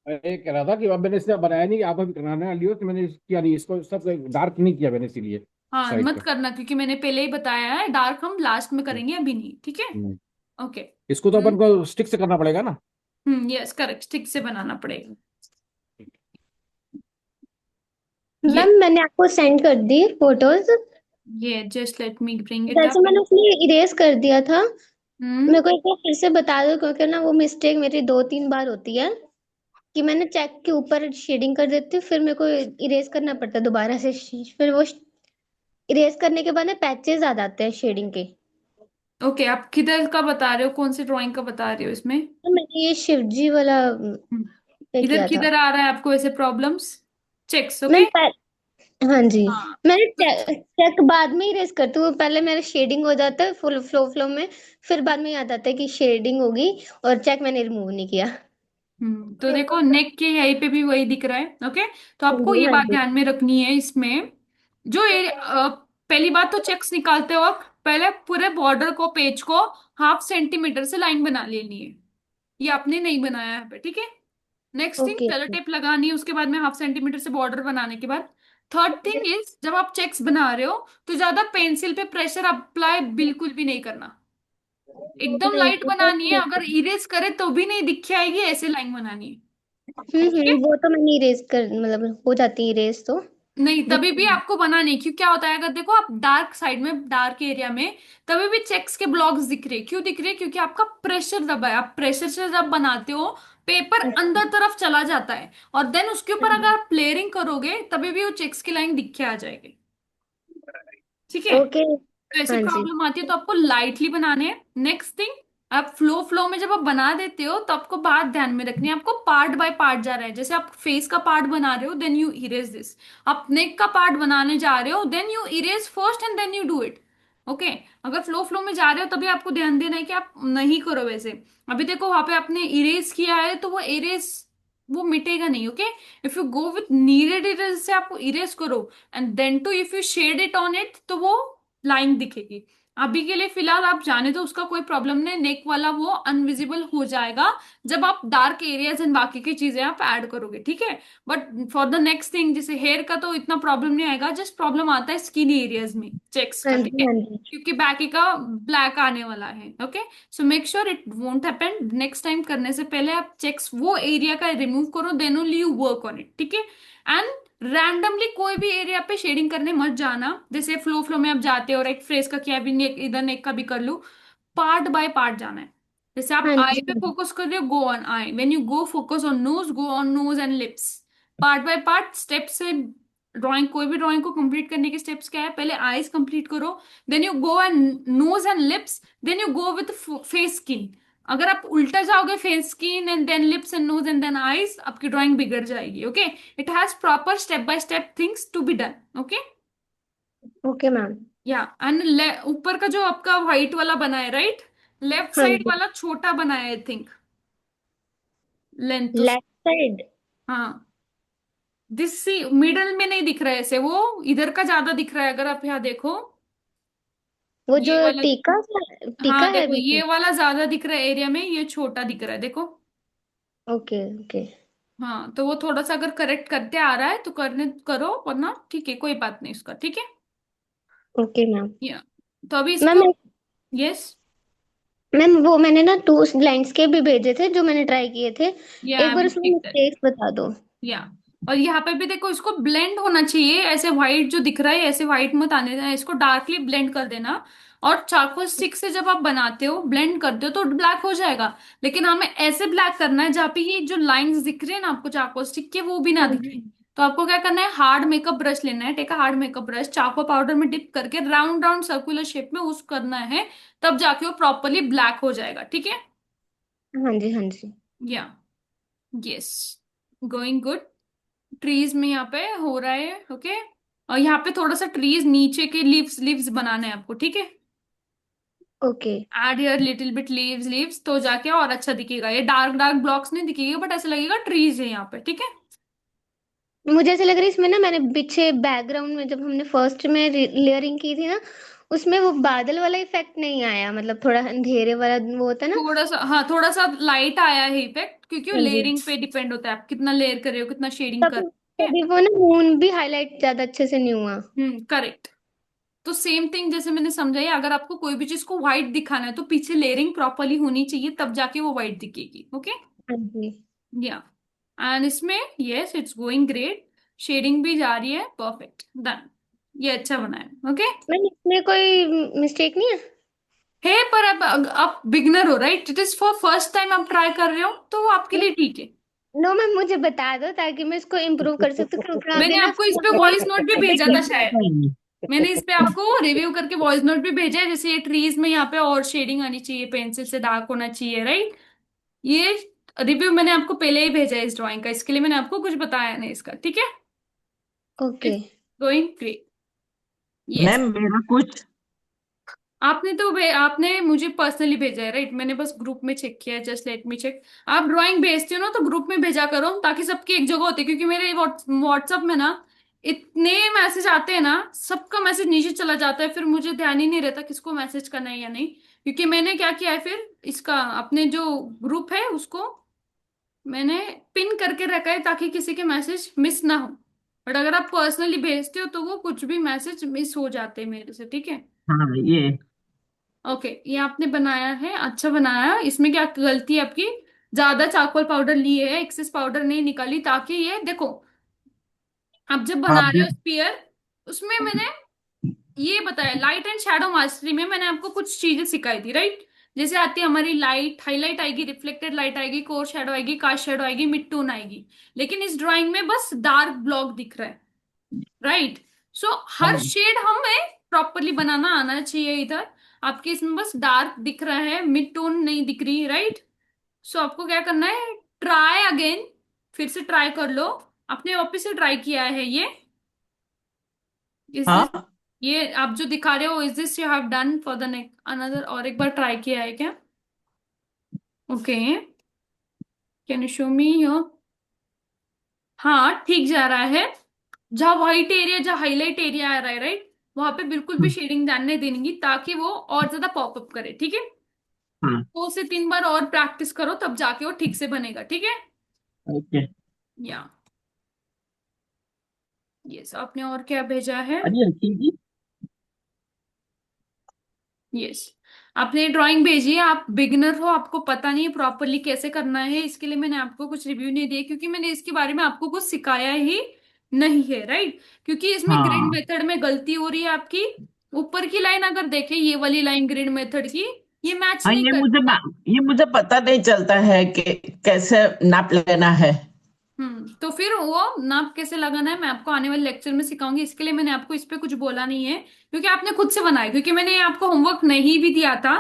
मैं ये कह रहा था कि अब मैंने इसने बनाया नहीं, आप अभी कराना लियो, तो मैंने किया नहीं, इसको सब डार्क नहीं किया मैंने, इसीलिए हाँ साइड मत का। करना, क्योंकि मैंने पहले ही बताया है, डार्क हम लास्ट में करेंगे, अभी नहीं, ठीक है। हम्म। ओके। इसको तो अपन को स्टिक से करना पड़ेगा ना। यस करेक्ट, स्टिक से बनाना पड़ेगा मैम ये। मैंने आपको सेंड कर दी फोटोज। ये just let me bring it जैसे अप। मैंने उसमें इरेज कर दिया था, हम्म मेरे को एक बार फिर से बता दो, क्योंकि ना वो मिस्टेक मेरी 2-3 बार होती है कि मैंने चेक के ऊपर शेडिंग कर देती हूँ, फिर मेरे को इरेज करना पड़ता है दोबारा से। फिर वो इरेज करने के बाद ना पैचेस आ जाते हैं शेडिंग के। ओके, आप किधर का बता रहे हो, कौन सी ड्राइंग का बता रहे हो इसमें? तो मैंने ये शिवजी वाला हम्म, पे इधर किया था। किधर आ रहा है आपको ऐसे प्रॉब्लम्स? Checks, ma'am okay. हाँ जी, हाँ मैंने तो चेक बाद में इरेज करती हूँ, पहले मेरा शेडिंग हो जाता है फुल फ्लो में, फिर बाद में याद आता है कि शेडिंग होगी, और चेक मैंने रिमूव नहीं किया। तो देखो नेक के यहीं पे भी वही दिख रहा है, ओके। तो हाँ आपको जी, ये हाँ बात जी। ध्यान में रखनी है इसमें, जो ये पहली बात तो चेक्स निकालते वक्त पहले पूरे बॉर्डर को, पेज को 1/2 सेंटीमीटर से लाइन बना लेनी है। ये आपने नहीं बनाया है यहाँ पे, ठीक है। Next thing, okay. Sellotape लगानी है उसके बाद में 1/2 सेंटीमीटर से बॉर्डर बनाने के बाद। थर्ड थिंग इज, जब आप चेक्स बना रहे हो तो ज्यादा पेंसिल पे प्रेशर अप्लाई बिल्कुल भी नहीं करना, एकदम नहीं लाइट नहीं, वो बनानी तो है, नहीं अगर इरेज करे तो भी नहीं दिख आएगी, ऐसे लाइन बनानी है, ठीक है। वो तो मैंने इरेज कर, मतलब हो जाती है इरेज तो। नहीं दिख तभी भी आपको बनाना है, क्यों क्या होता है, अगर देखो आप डार्क साइड में, डार्क एरिया में तभी भी चेक्स के ब्लॉक्स दिख रहे, क्यों दिख रहे? क्योंकि आपका प्रेशर दबा है, आप प्रेशर से जब बनाते हो पेपर अंदर तरफ चला जाता है, और देन उसके ऊपर अगर आप प्लेयरिंग करोगे तभी भी वो चेक्स की लाइन दिख के आ जाएगी, ठीक है। ओके। तो ऐसी हाँ जी। प्रॉब्लम आती है तो आपको लाइटली बनाने हैं। नेक्स्ट थिंग, आप फ्लो फ्लो में जब आप बना देते हो तो आपको बात ध्यान में रखनी है, आपको पार्ट बाय पार्ट जा रहा है, जैसे आप फेस का पार्ट बना रहे हो देन यू इरेज दिस, आप नेक का पार्ट बनाने जा रहे हो then you erase first and then you do it, okay. अगर फ्लो फ्लो में जा रहे हो तभी आपको ध्यान देना है कि आप नहीं करो वैसे। अभी देखो वहां पे आपने इरेज किया है तो वो इरेज वो मिटेगा नहीं, okay. If you go with needed erase से आपको इरेज करो and then to if you shade it on it तो वो लाइन दिखेगी। अभी के लिए फिलहाल आप जाने तो उसका कोई प्रॉब्लम नहीं, नेक वाला वो अनविजिबल हो जाएगा जब आप डार्क एरियाज एंड बाकी की चीजें आप ऐड करोगे, ठीक है। But for the next thing, जैसे हेयर का तो इतना प्रॉब्लम नहीं आएगा, जस्ट प्रॉब्लम आता है स्किन एरियाज में चेक्स हाँ का, ठीक जी। है, हाँ जी। क्योंकि बाकी का ब्लैक आने वाला है, okay. So make sure it won't happen, next time करने से पहले आप चेक्स वो एरिया का रिमूव करो, then only you work on it, ठीक है। एंड रैंडमली कोई भी एरिया पे शेडिंग करने मत जाना, जैसे फ्लो फ्लो में आप जाते हो और एक फ्रेस का किया भी नेक, इधर नेक का भी कर लो, पार्ट बाय पार्ट जाना है। जैसे आप हाँ आई जी। पे हाँ जी। फोकस कर रहे हो, go on eye, when you go focus on nose, go on nose and lips, part by part step से। ड्राइंग, कोई भी ड्राइंग को कंप्लीट करने के स्टेप्स क्या है, पहले आईज कंप्लीट करो, then you go and nose and lips, then you go with face skin, अगर आप उल्टा जाओगे face skin and then lips and nose and then eyes, आपकी ड्राइंग बिगड़ जाएगी। Okay, it has proper step by step things to be done. Okay, okay ma'am. Yeah and ऊपर का जो आपका व्हाइट वाला बना है, राइट, लेफ्ट हाँ साइड जी। वाला छोटा बना है आई थिंक, लेंथ उस, लेफ्ट साइड। हाँ, दिस सी मिडल में नहीं दिख रहा है ऐसे, वो इधर का ज्यादा दिख रहा है अगर आप यहाँ देखो। वो जो ये वाला, टीका हाँ है देखो, बीच में। ये वाला ज्यादा दिख रहा है एरिया में, ये छोटा दिख रहा है देखो। Okay okay. हाँ, तो वो थोड़ा सा अगर करेक्ट करते आ रहा है तो करने करो, वरना ठीक है, कोई बात नहीं उसका, ठीक है। Okay ma'am. या तो अभी मैम इसको, यस, मैम वो मैंने ना टू लैंडस्केप भी भेजे थे जो मैंने ट्राई किए थे। या एक आई बार विल उसमें टेक दैट। मिस्टेक्स बता दो। या और यहाँ पे भी देखो, इसको ब्लेंड होना चाहिए, ऐसे व्हाइट जो दिख रहा है ऐसे व्हाइट मत आने देना, इसको डार्कली ब्लेंड कर देना। और चारकोल स्टिक से जब आप बनाते हो, ब्लेंड करते हो तो ब्लैक हो जाएगा, लेकिन हमें ऐसे ब्लैक करना है जहाँ पे ये जो लाइंस दिख रही है ना आपको चारकोल स्टिक के, वो भी ना हाँ दिखे। जी। तो आपको क्या करना है, हार्ड मेकअप ब्रश लेना है, take a hard makeup brush, charcoal powder में डिप करके राउंड राउंड सर्कुलर शेप में उस करना है, तब जाके वो प्रॉपरली ब्लैक हो जाएगा, ठीक है। हाँ जी। हाँ जी। या यस, गोइंग गुड। ट्रीज में यहाँ पे हो रहा है, ओके। और यहाँ पे थोड़ा सा ट्रीज नीचे के लीव्स लीव्स बनाने हैं आपको, ठीक है। Okay. Add here little bit leaves leaves, तो जाके और अच्छा दिखेगा, ये डार्क डार्क ब्लॉक्स नहीं दिखेगा, बट ऐसा लगेगा ट्रीज है यहाँ पे, ठीक है। मुझे ऐसा लग रहा है इसमें ना, मैंने पीछे बैकग्राउंड में जब हमने फर्स्ट में लेयरिंग की थी ना, उसमें वो बादल वाला इफेक्ट नहीं आया, मतलब थोड़ा अंधेरे वाला वो होता है ना। थोड़ा सा, हाँ, थोड़ा सा लाइट आया है इफेक्ट, क्योंकि वो हाँ जी। लेयरिंग पे डिपेंड होता है, आप कितना लेयर कर रहे हो, कितना शेडिंग कर तभी रहे हो। तभी वो ना मून भी हाईलाइट ज्यादा अच्छे से नहीं हुआ। करेक्ट। तो सेम थिंग जैसे मैंने समझाई, अगर आपको कोई भी चीज को व्हाइट दिखाना है तो पीछे लेयरिंग प्रॉपरली होनी चाहिए, तब जाके वो व्हाइट दिखेगी, ओके। हाँ जी। या एंड इसमें yes, it's going great, shading भी जा रही है, परफेक्ट, डन, ये अच्छा बना है, ओके। मैम इसमें कोई मिस्टेक नहीं है? है, पर अब आप बिगनर हो, right, it is for first time आप ट्राई कर रहे हो, तो वो आपके लिए ठीक है। नो मैम, मुझे बता दो ताकि मैं इसको इम्प्रूव कर सकती हूँ, क्योंकि मैंने अभी ना आपको इस पे वॉइस नोट भी भेजा था शायद, मैंने इस पे आपको रिव्यू करके वॉइस नोट भी भेजा है, जैसे ये ट्रीज में यहाँ पे और शेडिंग आनी चाहिए, पेंसिल से डार्क होना चाहिए, राइट। ये रिव्यू मैंने आपको पहले ही भेजा है इस ड्राइंग का, इसके लिए मैंने आपको कुछ बताया नहीं इसका, ठीक है। Okay. It's going great. Yes, ma'am मेरा कुछ आपने तो आपने मुझे पर्सनली भेजा है, राइट, मैंने बस ग्रुप में चेक किया है, जस्ट लेट मी चेक। आप ड्राइंग भेजते हो ना तो ग्रुप में भेजा करो, ताकि सबकी एक जगह होती है, क्योंकि मेरे व्हाट्सएप में ना इतने मैसेज आते हैं ना, सबका मैसेज नीचे चला जाता है, फिर मुझे ध्यान ही नहीं रहता किसको मैसेज करना है या नहीं। क्योंकि मैंने क्या किया है फिर, इसका अपने जो ग्रुप है उसको मैंने पिन करके रखा है, ताकि किसी के मैसेज मिस ना हो। बट अगर आप पर्सनली भेजते हो तो वो कुछ भी मैसेज मिस हो जाते हैं मेरे से, ठीक है। हाँ ये ओके, ये आपने बनाया है, अच्छा बनाया, इसमें क्या गलती है आपकी, ज्यादा चारकोल पाउडर लिए है, एक्सेस पाउडर नहीं निकाली, ताकि ये देखो, आप जब हाँ बना रहे हो स्पीयर, उसमें मैंने ये बताया, लाइट एंड शैडो मास्टरी में मैंने आपको कुछ चीजें सिखाई थी, राइट। जैसे आती है हमारी लाइट, हाईलाइट आएगी, रिफ्लेक्टेड लाइट आएगी, कोर शैडो आएगी, कास्ट शैडो आएगी, मिड टोन आएगी। लेकिन इस ड्राइंग में बस डार्क ब्लॉक दिख रहा है, राइट। सो हर हाँ शेड हमें प्रॉपरली बनाना आना चाहिए इधर। आपके इसमें बस डार्क दिख रहा है, मिड टोन नहीं दिख रही, राइट। सो आपको क्या करना है, ट्राई अगेन, फिर से ट्राई कर लो। आपने वापस से ट्राई किया है ये, इज दिस, हाँ ये आप जो दिखा रहे हो, is this you have done for the next another, और एक बार ट्राई किया है क्या? Okay, can you show me your, हाँ ठीक जा रहा है। जहाँ व्हाइट एरिया, जहाँ हाईलाइट एरिया आ रहा है, राइट, वहां पे बिल्कुल भी शेडिंग जानने देंगी, ताकि वो और ज्यादा पॉपअप करे, ठीक है। हाँ 2 से 3 बार और प्रैक्टिस करो, तब जाके वो ठीक से बनेगा, ठीक है। ओके। या यस, आपने और क्या भेजा है? अरे अंकिल जी यस, आपने ड्राइंग भेजी है, आप बिगिनर हो, आपको पता नहीं प्रॉपरली कैसे करना है, इसके लिए मैंने आपको कुछ रिव्यू नहीं दिया, क्योंकि मैंने इसके बारे में आपको कुछ सिखाया ही नहीं है, राइट। क्योंकि इसमें ग्रिड हाँ मेथड में गलती हो रही है आपकी। ऊपर की लाइन अगर देखें, ये वाली लाइन ग्रिड मेथड की, ये मैच हाँ नहीं करती। ये मुझे पता नहीं चलता है कि कैसे नाप लेना है। तो फिर वो नाप कैसे लगाना है मैं आपको आने वाले लेक्चर में सिखाऊंगी, इसके लिए मैंने आपको इस पे कुछ बोला नहीं है, क्योंकि आपने खुद से बनाया, क्योंकि मैंने ये आपको होमवर्क नहीं भी दिया था,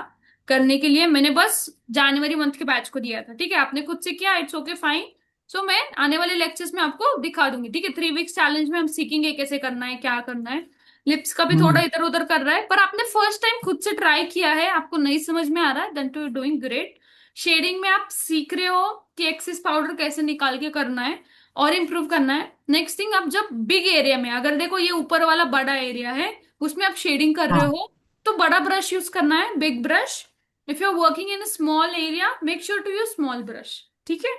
करने के लिए मैंने बस जनवरी मंथ के बैच को दिया था, ठीक है। आपने खुद से किया, इट्स ओके फाइन। सो मैं आने वाले लेक्चर्स में आपको दिखा दूंगी, ठीक है। 3 वीक्स चैलेंज में हम सीखेंगे कैसे करना है, क्या करना है। लिप्स का भी थोड़ा इधर उधर कर रहा है, पर आपने फर्स्ट टाइम खुद से ट्राई किया है, आपको नहीं समझ में आ रहा है, then too doing great. Shading में आप सीख रहे हो कि एक्सेस पाउडर कैसे निकाल के करना है और इम्प्रूव करना है। नेक्स्ट थिंग, अब जब बिग एरिया में, अगर देखो ये ऊपर वाला बड़ा एरिया है, उसमें आप शेडिंग कर रहे हाँ हो, तो बड़ा ब्रश यूज करना है, big brush. If you are working in small area, make sure to use small brush, ठीक है।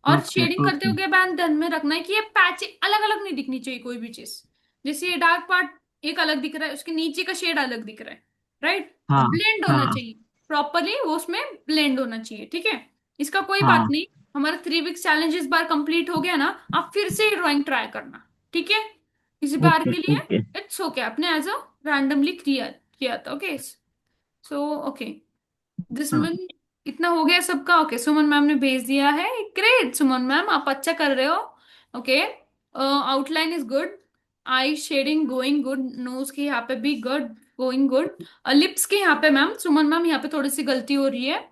और ओके शेडिंग करते ओके हुए बाद ध्यान में रखना है कि ये पैच अलग अलग नहीं दिखनी चाहिए कोई भी चीज। जैसे ये डार्क पार्ट एक अलग दिख रहा है, उसके नीचे का शेड अलग दिख रहा है, राइट। हाँ ब्लेंड होना हाँ चाहिए प्रॉपरली, वो उसमें ब्लेंड होना चाहिए, ठीक है। इसका कोई बात हाँ नहीं। हमारा 3 वीक्स चैलेंज इस बार कंप्लीट हो गया ना, आप फिर से ड्राइंग ट्राई करना, ठीक है। इस बार ओके के लिए ओके इट्स ओके, आपने एज अ रैंडमली किया किया था, ओके। सो ओके, दिस हाँ वन इतना हो गया सबका। ओके, सुमन मैम ने भेज दिया है, ग्रेट सुमन मैम, आप अच्छा कर रहे हो। Okay, outline is good, eye shading going good, nose के यहाँ पे भी गुड, गोइंग गुड। लिप्स के यहाँ पे मैम, सुमन मैम यहाँ पे थोड़ी सी गलती हो रही है।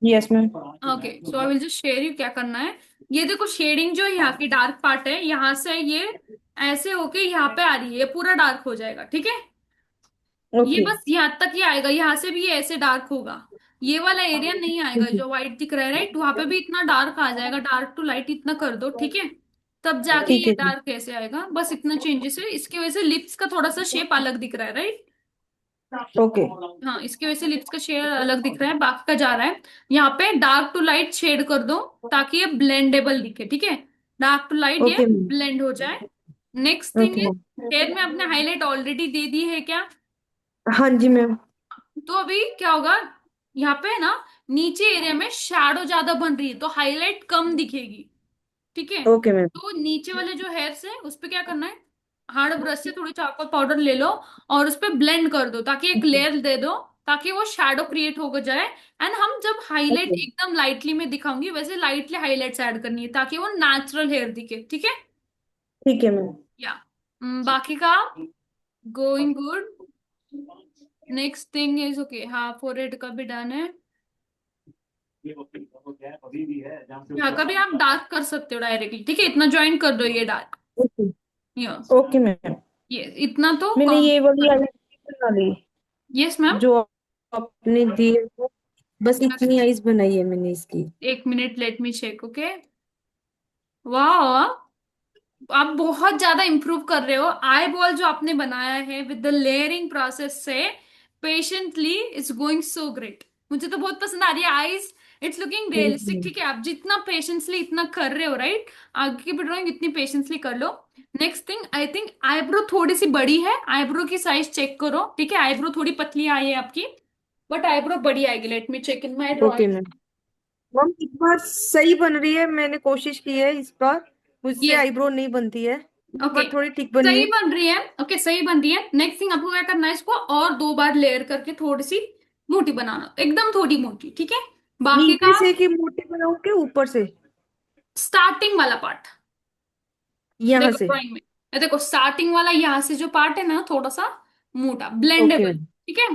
Yes ma'am. Okay, so I will just share you क्या करना है। ये देखो शेडिंग जो यहाँ की डार्क पार्ट है, यहाँ से ये ऐसे होके यहाँ पे आ रही है, ये पूरा डार्क हो जाएगा, ठीक है। ये ओके बस यहाँ तक ही आएगा, यहाँ से भी ये ऐसे डार्क होगा, ये वाला एरिया नहीं आएगा जो व्हाइट दिख रहा है, राइट। वहां पे भी इतना डार्क आ जाएगा, डार्क टू लाइट इतना कर दो, ठीक है। तब जाके ठीक ये है जी। डार्क कैसे आएगा, बस इतना चेंजेस है। इसकी वजह से लिप्स का थोड़ा सा शेप अलग दिख रहा है, राइट। ओके हाँ, इसकी वजह से लिप्स का शेड अलग दिख रहा है, बाकी का जा रहा है। यहाँ पे डार्क टू लाइट शेड कर दो ताकि ये ब्लेंडेबल दिखे, ठीक है। डार्क टू लाइट ये ओके मैम। ब्लेंड हो जाए। नेक्स्ट थिंग ओके है, मैम। हेयर में आपने हाईलाइट ऑलरेडी दे दी है क्या? हाँ जी मैम। तो अभी क्या होगा, यहाँ पे है ना, नीचे एरिया में शैडो ज्यादा बन रही है तो हाईलाइट कम दिखेगी, ठीक है। Okay ma'am. तो नीचे वाले जो हेयर्स है उस पे क्या करना है, हार्ड ब्रश से थोड़ी चारकोल पाउडर ले लो और उस पे ब्लेंड कर दो, ताकि एक लेयर दे दो, ताकि वो शैडो क्रिएट हो जाए। एंड हम जब हाईलाइट ओके एकदम लाइटली में दिखाऊंगी, वैसे लाइटली हाईलाइट्स ऐड करनी है ताकि वो नेचुरल हेयर दिखे, ठीक है। ठीक है मैम। या बाकी का going good. Next thing is okay, हाँ फोरहेड का भी डन है। यहाँ का भी आप डार्क कर सकते हो डायरेक्टली, ठीक है, इतना ज्वाइन कर दो ये dark. Okay yes, okay ma'am. ये इतना तो मैंने ये वाली कम। आईज बना ली यस मैम। जो आपने दी है वो, बस इतनी आईज बनाई है मैंने इसकी। 1 minute, let me check, okay. वाह, आप बहुत ज्यादा इंप्रूव कर रहे हो। आई बॉल जो आपने बनाया है विद द लेयरिंग प्रोसेस से patiently, it's going so great. मुझे तो बहुत पसंद आ रही है eyes, it's looking thank realistic, you. ठीक है। आप जितना पेशेंसली इतना कर रहे हो, राइट, आगे की भी ड्राइंग इतनी पेशेंसली कर लो। Next thing, I think eyebrow थोड़ी सी बड़ी है, आईब्रो की साइज चेक करो, ठीक है। आईब्रो थोड़ी पतली आई है आपकी, बट आईब्रो बड़ी आएगी। Let me check in my okay drawing. Ma'am. Ma'am इस बार सही बन रही है, मैंने कोशिश की है इस बार, मुझसे यस, आईब्रो नहीं बनती है, इस ओके, बार थोड़ी ठीक बनी सही है। बन रही है, ओके सही बन रही है। नेक्स्ट थिंग आपको क्या करना है, इसको और 2 बार लेयर करके थोड़ी सी मोटी बनाना, एकदम थोड़ी मोटी, ठीक है। बाकी नीचे का से कि मोटी बनाऊं के ऊपर से? स्टार्टिंग वाला पार्ट यहाँ देखो से? ड्राइंग में, ये देखो स्टार्टिंग वाला यहाँ से जो पार्ट है ना, थोड़ा सा मोटा ओके ब्लेंडेबल, मैम। ठीक है।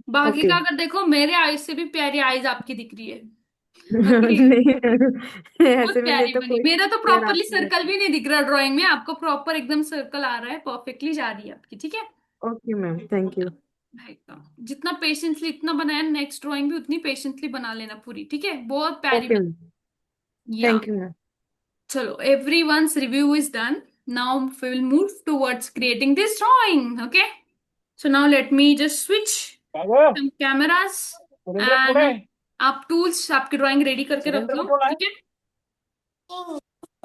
बाकी ओके। का अगर देखो, मेरे आईज से भी प्यारी आईज आपकी दिख रही है, ओके। नहीं बहुत ऐसे मैंने प्यारी तो बनी, कोई मेरा तो यार प्रॉपरली आपकी सर्कल वैसे। भी नहीं दिख रहा ड्राइंग में, आपको प्रॉपर एकदम सर्कल आ रहा है, परफेक्टली जा रही है आपकी, ठीक है। Okay ma'am thank you. एकदम जितना पेशेंसली इतना बनाया, नेक्स्ट ड्राइंग भी उतनी पेशेंसली बना लेना पूरी, ठीक है। बहुत प्यारी ओके मैम बनी या। Thank you ma'am. चलो, everyone's review is done, now we will move towards creating this drawing, okay. So now let me just switch Sagar, some cameras Surendra कौन है? एंड आप टूल्स आपकी ड्राइंग रेडी करके रख सुरेंद्र लो, कौन है? ठीक है।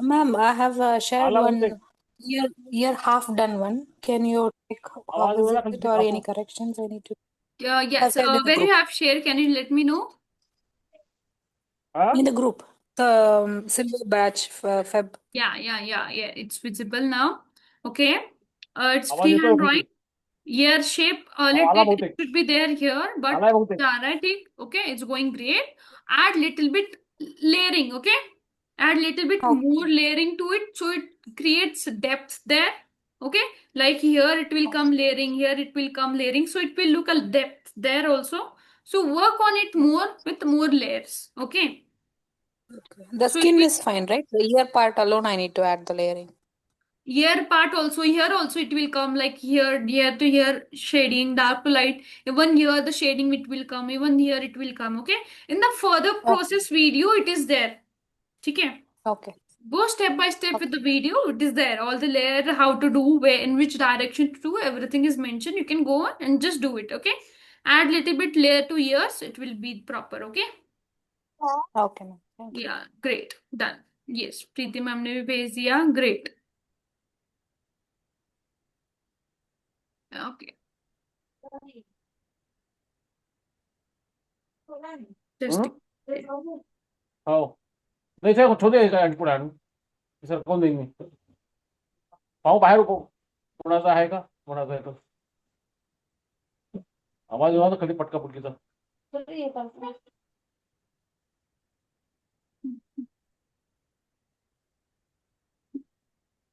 Ma'am, I have shared आला बोलते, one year half done one. Can you take how आवाज is बोला it कंप्लीट or आपको। any corrections I need to? I've Yes, shared in the where you group. have share, can you let me know? हाँ, In the group, the silver batch Feb. Yeah, it's visible now, okay. It's आवाज देते हो freehand फिर? drawing. Year shape, अब let आला it बोलते, should be there here, but आला बोलते। जा रहा है ठीक, okay, it's going great. Add little bit layering, okay. Add little bit Okay. more layering to it, so it creates depth there, okay. Like here it will come layering, here it will come layering, so it will look a depth there also. So work on it more with more layers. Okay. The So it skin will is fine, right? The ear part alone, I need to add the layering. ear part also, here also it will come like here to here shading, dark to light. Even here the shading it will come. Even here it will come. Okay. In the further Okay. process video, it is there. Okay. Okay. Go step by step with Okay. the video. It is there. All the layer, how to do, where, in which direction to do, everything is mentioned. You can go on and just do it. Okay. Add little bit layer to ears. It will be proper. Okay. Okay, ma'am. Thank you. Yeah. Great. Done. Yes. Preeti ma'am ने भी भेज दिया. Great. Okay. Just आओ नहीं थे छोटे पुराणू sir कौन देंगे पाओ बाहर को थोड़ा सा है का थोड़ा सा है तो आवाज हुआ तो खाली पटका पुटकी था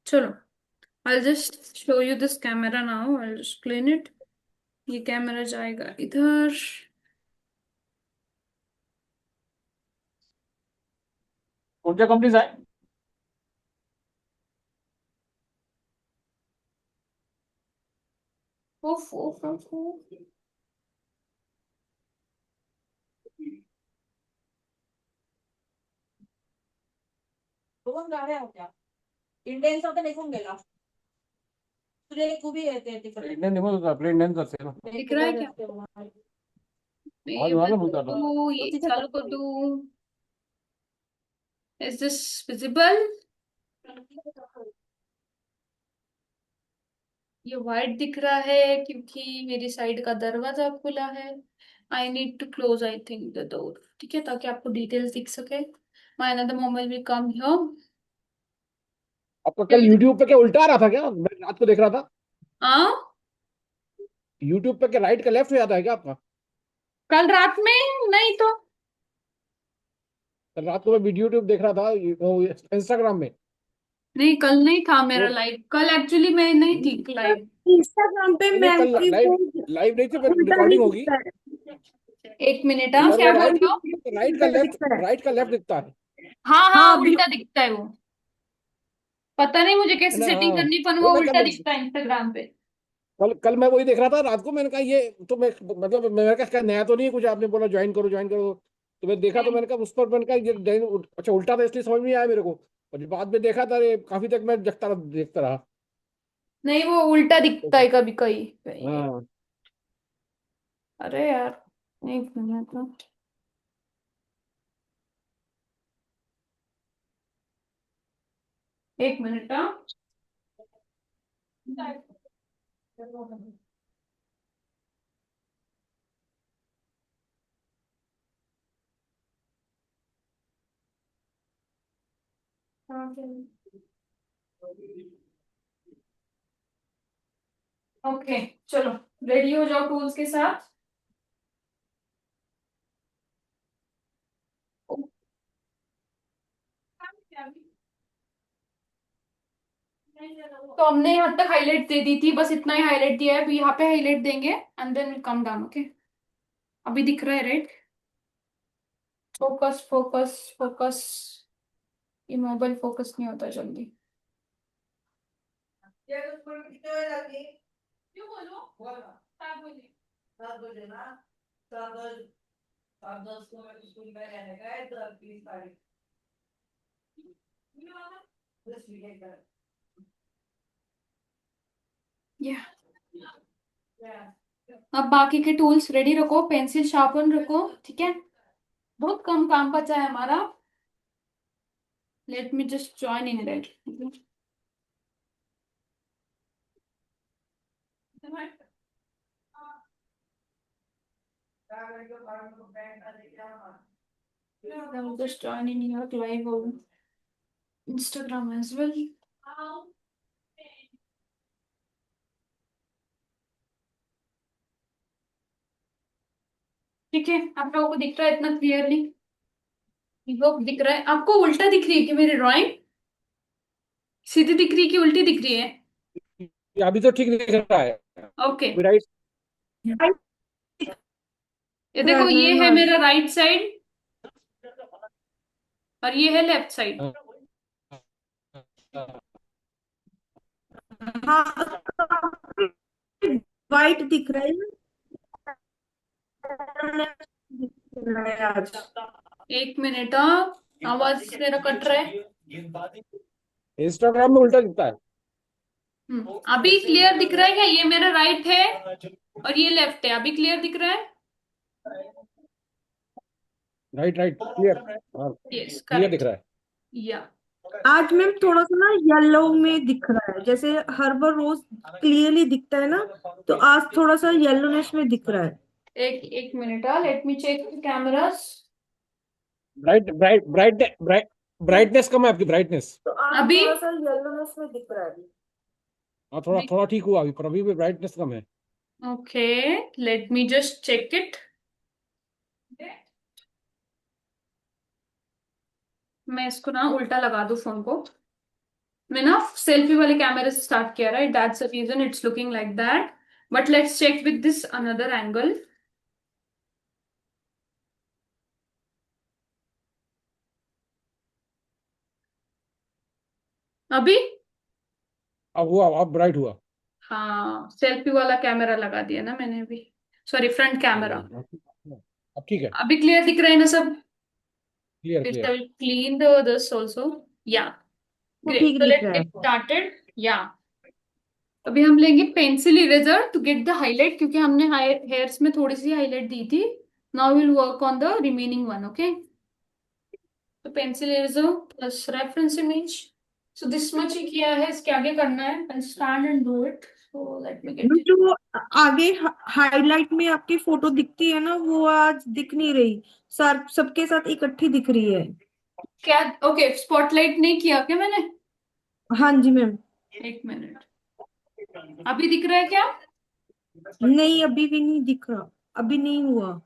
चलो. I'll just show you this camera now. I'll just clean it. ये कैमरा जाएगा इधर. कोणत्या कंपनीचा आहे उफ उफ उफ उफ. दोन गाड्या होत्या इंडियनचा तर निघून गेला तुला एक उभी येते तिकडे इंडियन निघून होता आपल्या इंडियन असेल ना दिख रहा है क्या? मैं आवाज ये हुआ ना बंद मुझे कर दूं, ये चालू कर दूं. Is this visible? ये व्हाइट दिख रहा है क्योंकि मेरी साइड का दरवाजा खुला है. I need to close I think the door. ठीक है, ताकि आपको डिटेल्स दिख सके. My another mobile will come here. आपका कल यूट्यूब पे क्या उल्टा आ रहा था क्या मैं रात को देख रहा था हाँ, यूट्यूब पे क्या राइट का लेफ्ट हो जाता है क्या आपका कल रात में नहीं तो. कल रात को मैं वीडियो यूट्यूब देख रहा था इंस्टाग्राम में नहीं, कल नहीं था मेरा तो लाइव. कल एक्चुअली मैं नहीं थी लाइव. इंस्टाग्राम पे नहीं मैम कल की लाइव वो लाइव नहीं थी फिर उल्टा ही रिकॉर्डिंग होगी दिखता है एक मिनट. हाँ, पर क्या वो बोल रहे हो? दिखता है राइट का लेफ्ट दिखता है हाँ हाँ, हाँ उल्टा दिखता है वो. पता नहीं मुझे है कैसे ना सेटिंग हाँ करनी, पर वो वो मैं उल्टा कल दिखता है इंस्टाग्राम पे. कल मैं वही देख रहा था रात को मैंने कहा ये तो मैं मतलब मैंने कहा नया तो नहीं है कुछ आपने बोला ज्वाइन करो तो मैं देखा तो मैंने कहा उस पर मैंने कहा ये अच्छा उल्टा था इसलिए समझ में नहीं आया मेरे को और जब बाद में देखा था काफी तक मैं देखता रहा नहीं, वो उल्टा दिखता है कभी कहीं. हाँ अरे यार, एक मिनट ना. एक मिनट. हाँ. ओके, चलो रेडी हो जाओ टूल्स के साथ. तो हमने यहाँ तक हाईलाइट दे दी थी, बस इतना ही हाईलाइट दिया है. अभी यहाँ पे हाईलाइट देंगे and then come down. Okay, अभी दिख रहा है राइट? Focus focus focus. ये मोबाइल फोकस नहीं होता जल्दी. क्यों बोलो? क्या बोले? 7 बजे ना 7:10 को मैं स्कूल में रहने का है 30 तारीख 10 का या अब बाकी के टूल्स रेडी रखो, पेंसिल शार्पन रखो. ठीक है, बहुत कम काम बचा है हमारा. Late me just join in right. I'm just joining your live on Instagram as well. ठीक है, आप लोगों को दिख रहा है इतना क्लियरली? दिख रहा है आपको? उल्टा दिख रही है कि मेरी ड्राइंग सीधी दिख रही है कि उल्टी दिख रही है? ये अभी तो ठीक दिख रहा है ओके. राइट ये देखो, है ये है हाँ मेरा राइट साइड और ये है लेफ्ट साइड। हाँ, वाइट दिख रहा है, दिख रहा है आज। एक मिनट, आवाज मेरा कट रहा है। इंस्टाग्राम में उल्टा दिखता है। अभी क्लियर दिख रहा है क्या? ये मेरा राइट है और ये लेफ्ट है। अभी क्लियर दिख रहा है? Right right clear. हाँ यस, क्लियर दिख करेक्ट। रहा है। या आज मैम थोड़ा सा ना येलो में दिख रहा है, जैसे हर बार रोज क्लियरली दिखता है ना, तो आज थोड़ा सा येलोनेस में दिख रहा है। एक एक minute, let me check cameras. Bright bright bright brightness कम है आपकी, ब्राइटनेस। तो आज अभी थोड़ा सा येलोनेस में दिख रहा है। हाँ थोड़ा थोड़ा ठीक हुआ अभी, पर अभी भी ब्राइटनेस कम है। Okay, let me just check it. मैं इसको ना उल्टा लगा दूं फोन को। मैं ना सेल्फी वाले कैमरे से स्टार्ट किया, right? That's the reason it's looking like that. But let's check with this another angle. अभी अब हुआ, अब ब्राइट हुआ। हाँ, सेल्फी वाला कैमरा लगा दिया ना मैंने अभी। Sorry, front camera. अब ठीक है। अभी क्लियर दिख रहा है ना सब? क्लियर फिर clear. I will clean the this also. Yeah, तो great. ठीक So दिख let's रहा get है। started. Yeah. अभी हम लेंगे pencil eraser to get the highlight, क्योंकि हमने हेयर्स में थोड़ी सी हाईलाइट दी थी। Now will work on the remaining one, okay? तो pencil eraser plus reference image. So this much ही किया है, इसके आगे करना है। I stand and do it. So let me get ma'am it. जो आगे हाईलाइट में आपकी फोटो दिखती है ना, वो आज दिख नहीं रही, सर सबके साथ इकट्ठी दिख रही है। क्या? ओके, स्पॉटलाइट नहीं किया क्या मैंने? हाँ जी मैम। एक मिनट, अभी दिख रहा है क्या? नहीं अभी भी नहीं दिख रहा, अभी नहीं हुआ।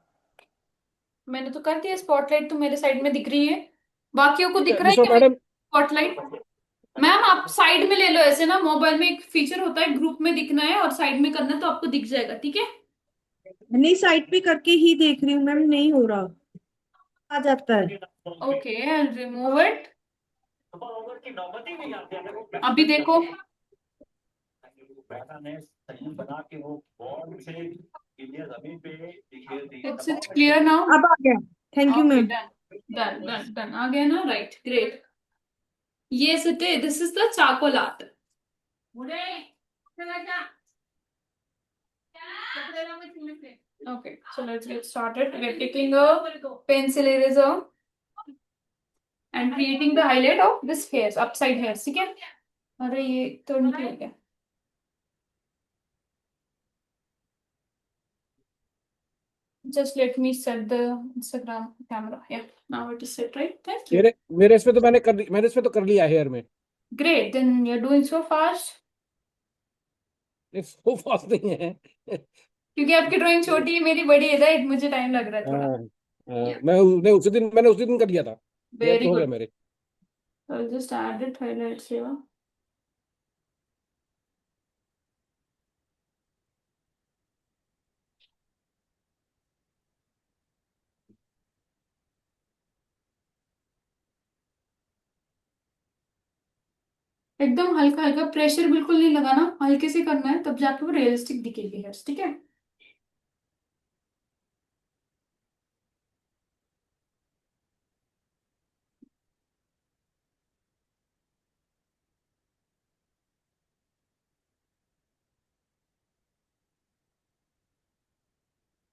मैंने तो कर दिया स्पॉटलाइट, तो मेरे साइड में दिख रही है। बाकियों को दिख रहा है मिस्टर क्या मेरी मैडम, स्पॉटलाइट? मैम आप साइड में ले लो ऐसे ना, मोबाइल में एक फीचर होता है ग्रुप में दिखना है और साइड में करना है, तो आपको दिख जाएगा, ठीक है? नहीं साइड पे करके ही देख रही हूँ मैम, नहीं हो रहा, आ जाता है। Okay, I remove it. अभी देखो। It's clear now. अब आ गया, thank you okay, ma'am. Done done done done, आ गया ना? Right, great. ये सिटे, this is the charcoal art. Okay, so let's get started. We're taking a pencil eraser and creating the highlight of this hairs, upside hairs, ठीक है? अरे ये तो नहीं ठीक है। Just let me set the Instagram camera. Yeah, now it is set, right? Thank you. मेरे इस पे तो मैंने इस पे तो कर लिया हेयर में। Great, then you're doing so fast. इसको फास्ट नहीं है। क्योंकि आपकी ड्राइंग छोटी है, मेरी बड़ी है, राइट? मुझे टाइम लग रहा है थोड़ा। हाँ, Yeah, मैंने उसी दिन कर लिया था। हेयर very तो हो गया good. मेरे। I'll just add it highlights here. एकदम हल्का हल्का, प्रेशर बिल्कुल नहीं लगाना, हल्के से करना है, तब जाके वो रियलिस्टिक दिखेगी हेयर्स, ठीक है?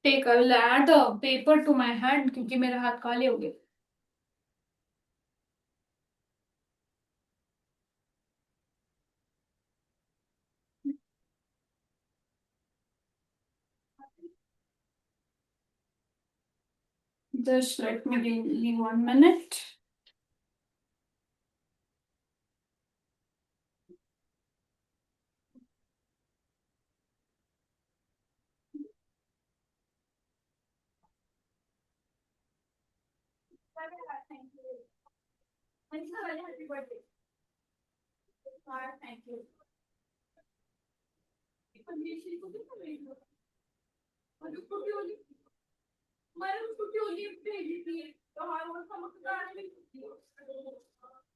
Take, I will add paper to my hand, क्योंकि मेरे हाथ काले हो गए। Just let me give 1 minute. Thank you. Lift भेजी थी तो हमारे वो समझदार भी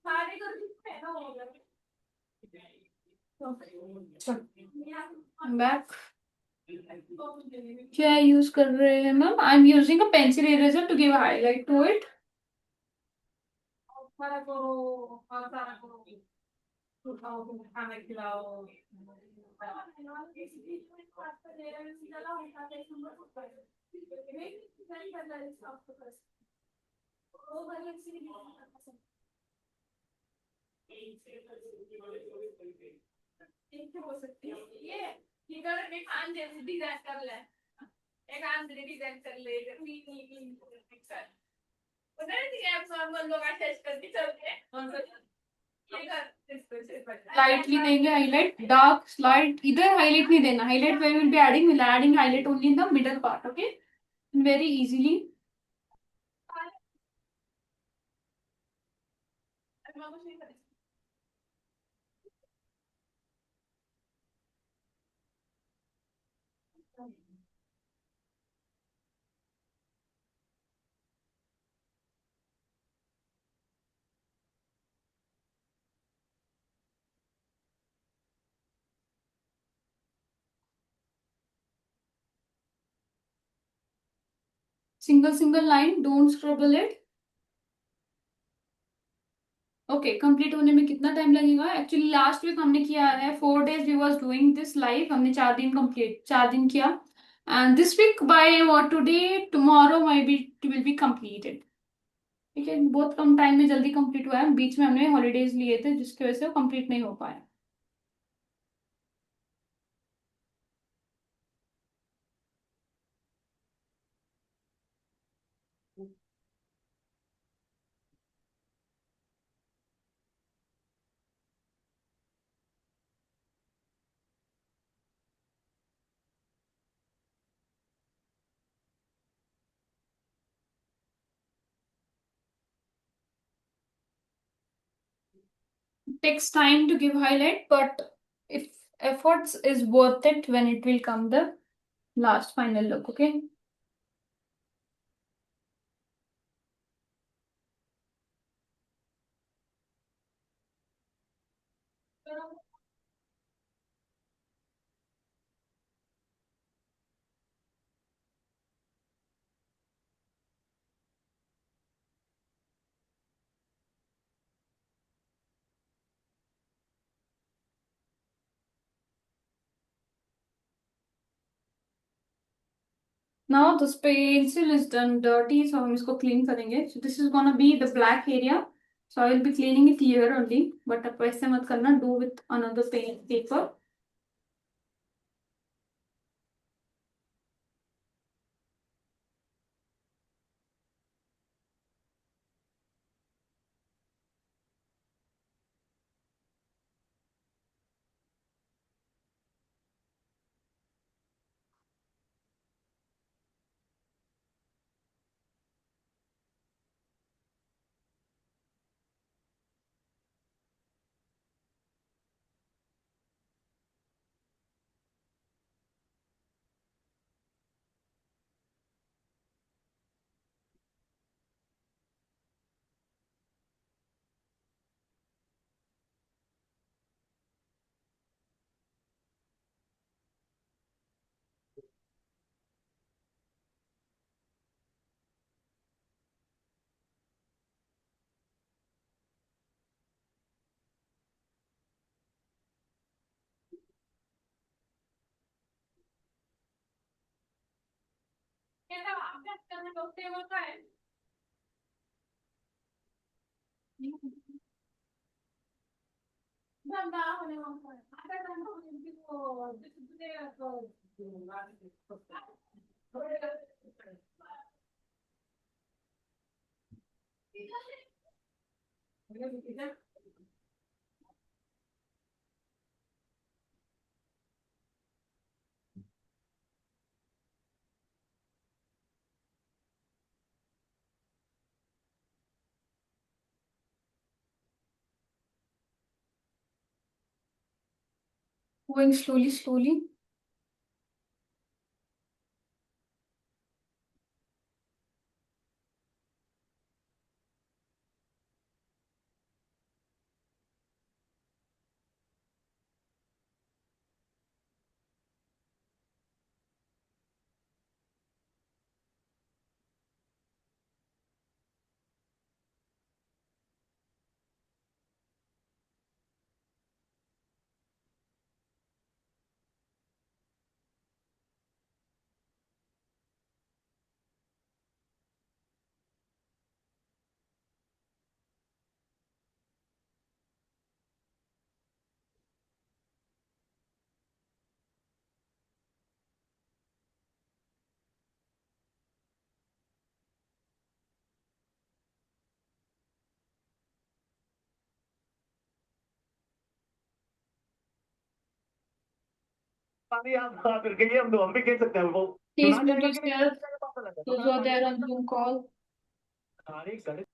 सारे कर पैदा हो गया बैक क्या यूज कर रहे हैं ma'am I am using a pencil eraser to give highlight to it सारा करो और सारा करो उठाओ खाना खिलाओ हो सकती है ये कर एक आन जैसे डिजाइन कर ले एक आन डिजाइन कर ले पता नहीं आप नॉर्मल लोग अटैच करके चलते हैं लाइटली देंगे हाईलाइट डार्क लाइट इधर हाईलाइट नहीं देना highlight way will be adding will adding highlight only in the middle part okay very easily single line don't scribble it okay complete होने में कितना टाइम लगेगा एक्चुअली लास्ट वीक हमने किया है 4 days we was doing this live हमने 4 दिन complete 4 दिन किया and this week by what today tomorrow my be will be completed ठीक है बहुत कम टाइम में जल्दी कंप्लीट हुआ है बीच में हमने हॉलीडेज लिए थे जिसकी वजह से वो कंप्लीट नहीं हो पाया takes time to give highlight but if efforts is worth it when it will come the last final look okay now this pencil is done dirty so हम इसको clean करेंगे so this is gonna be the black area so I will be cleaning it here only but आप ऐसे मत करना do with another paper कैसा अभ्यास करने का टेबल का है धंधा होने वाला है आधा घंटा होने को going slowly पानी आप हाथ रख गई, हम भी खेल सकते हैं वो। Please सुना mute जाएगा कि नहीं yourself. सुना जाएगा, पता लगा Those who are there on Zoom call. सारी गणित।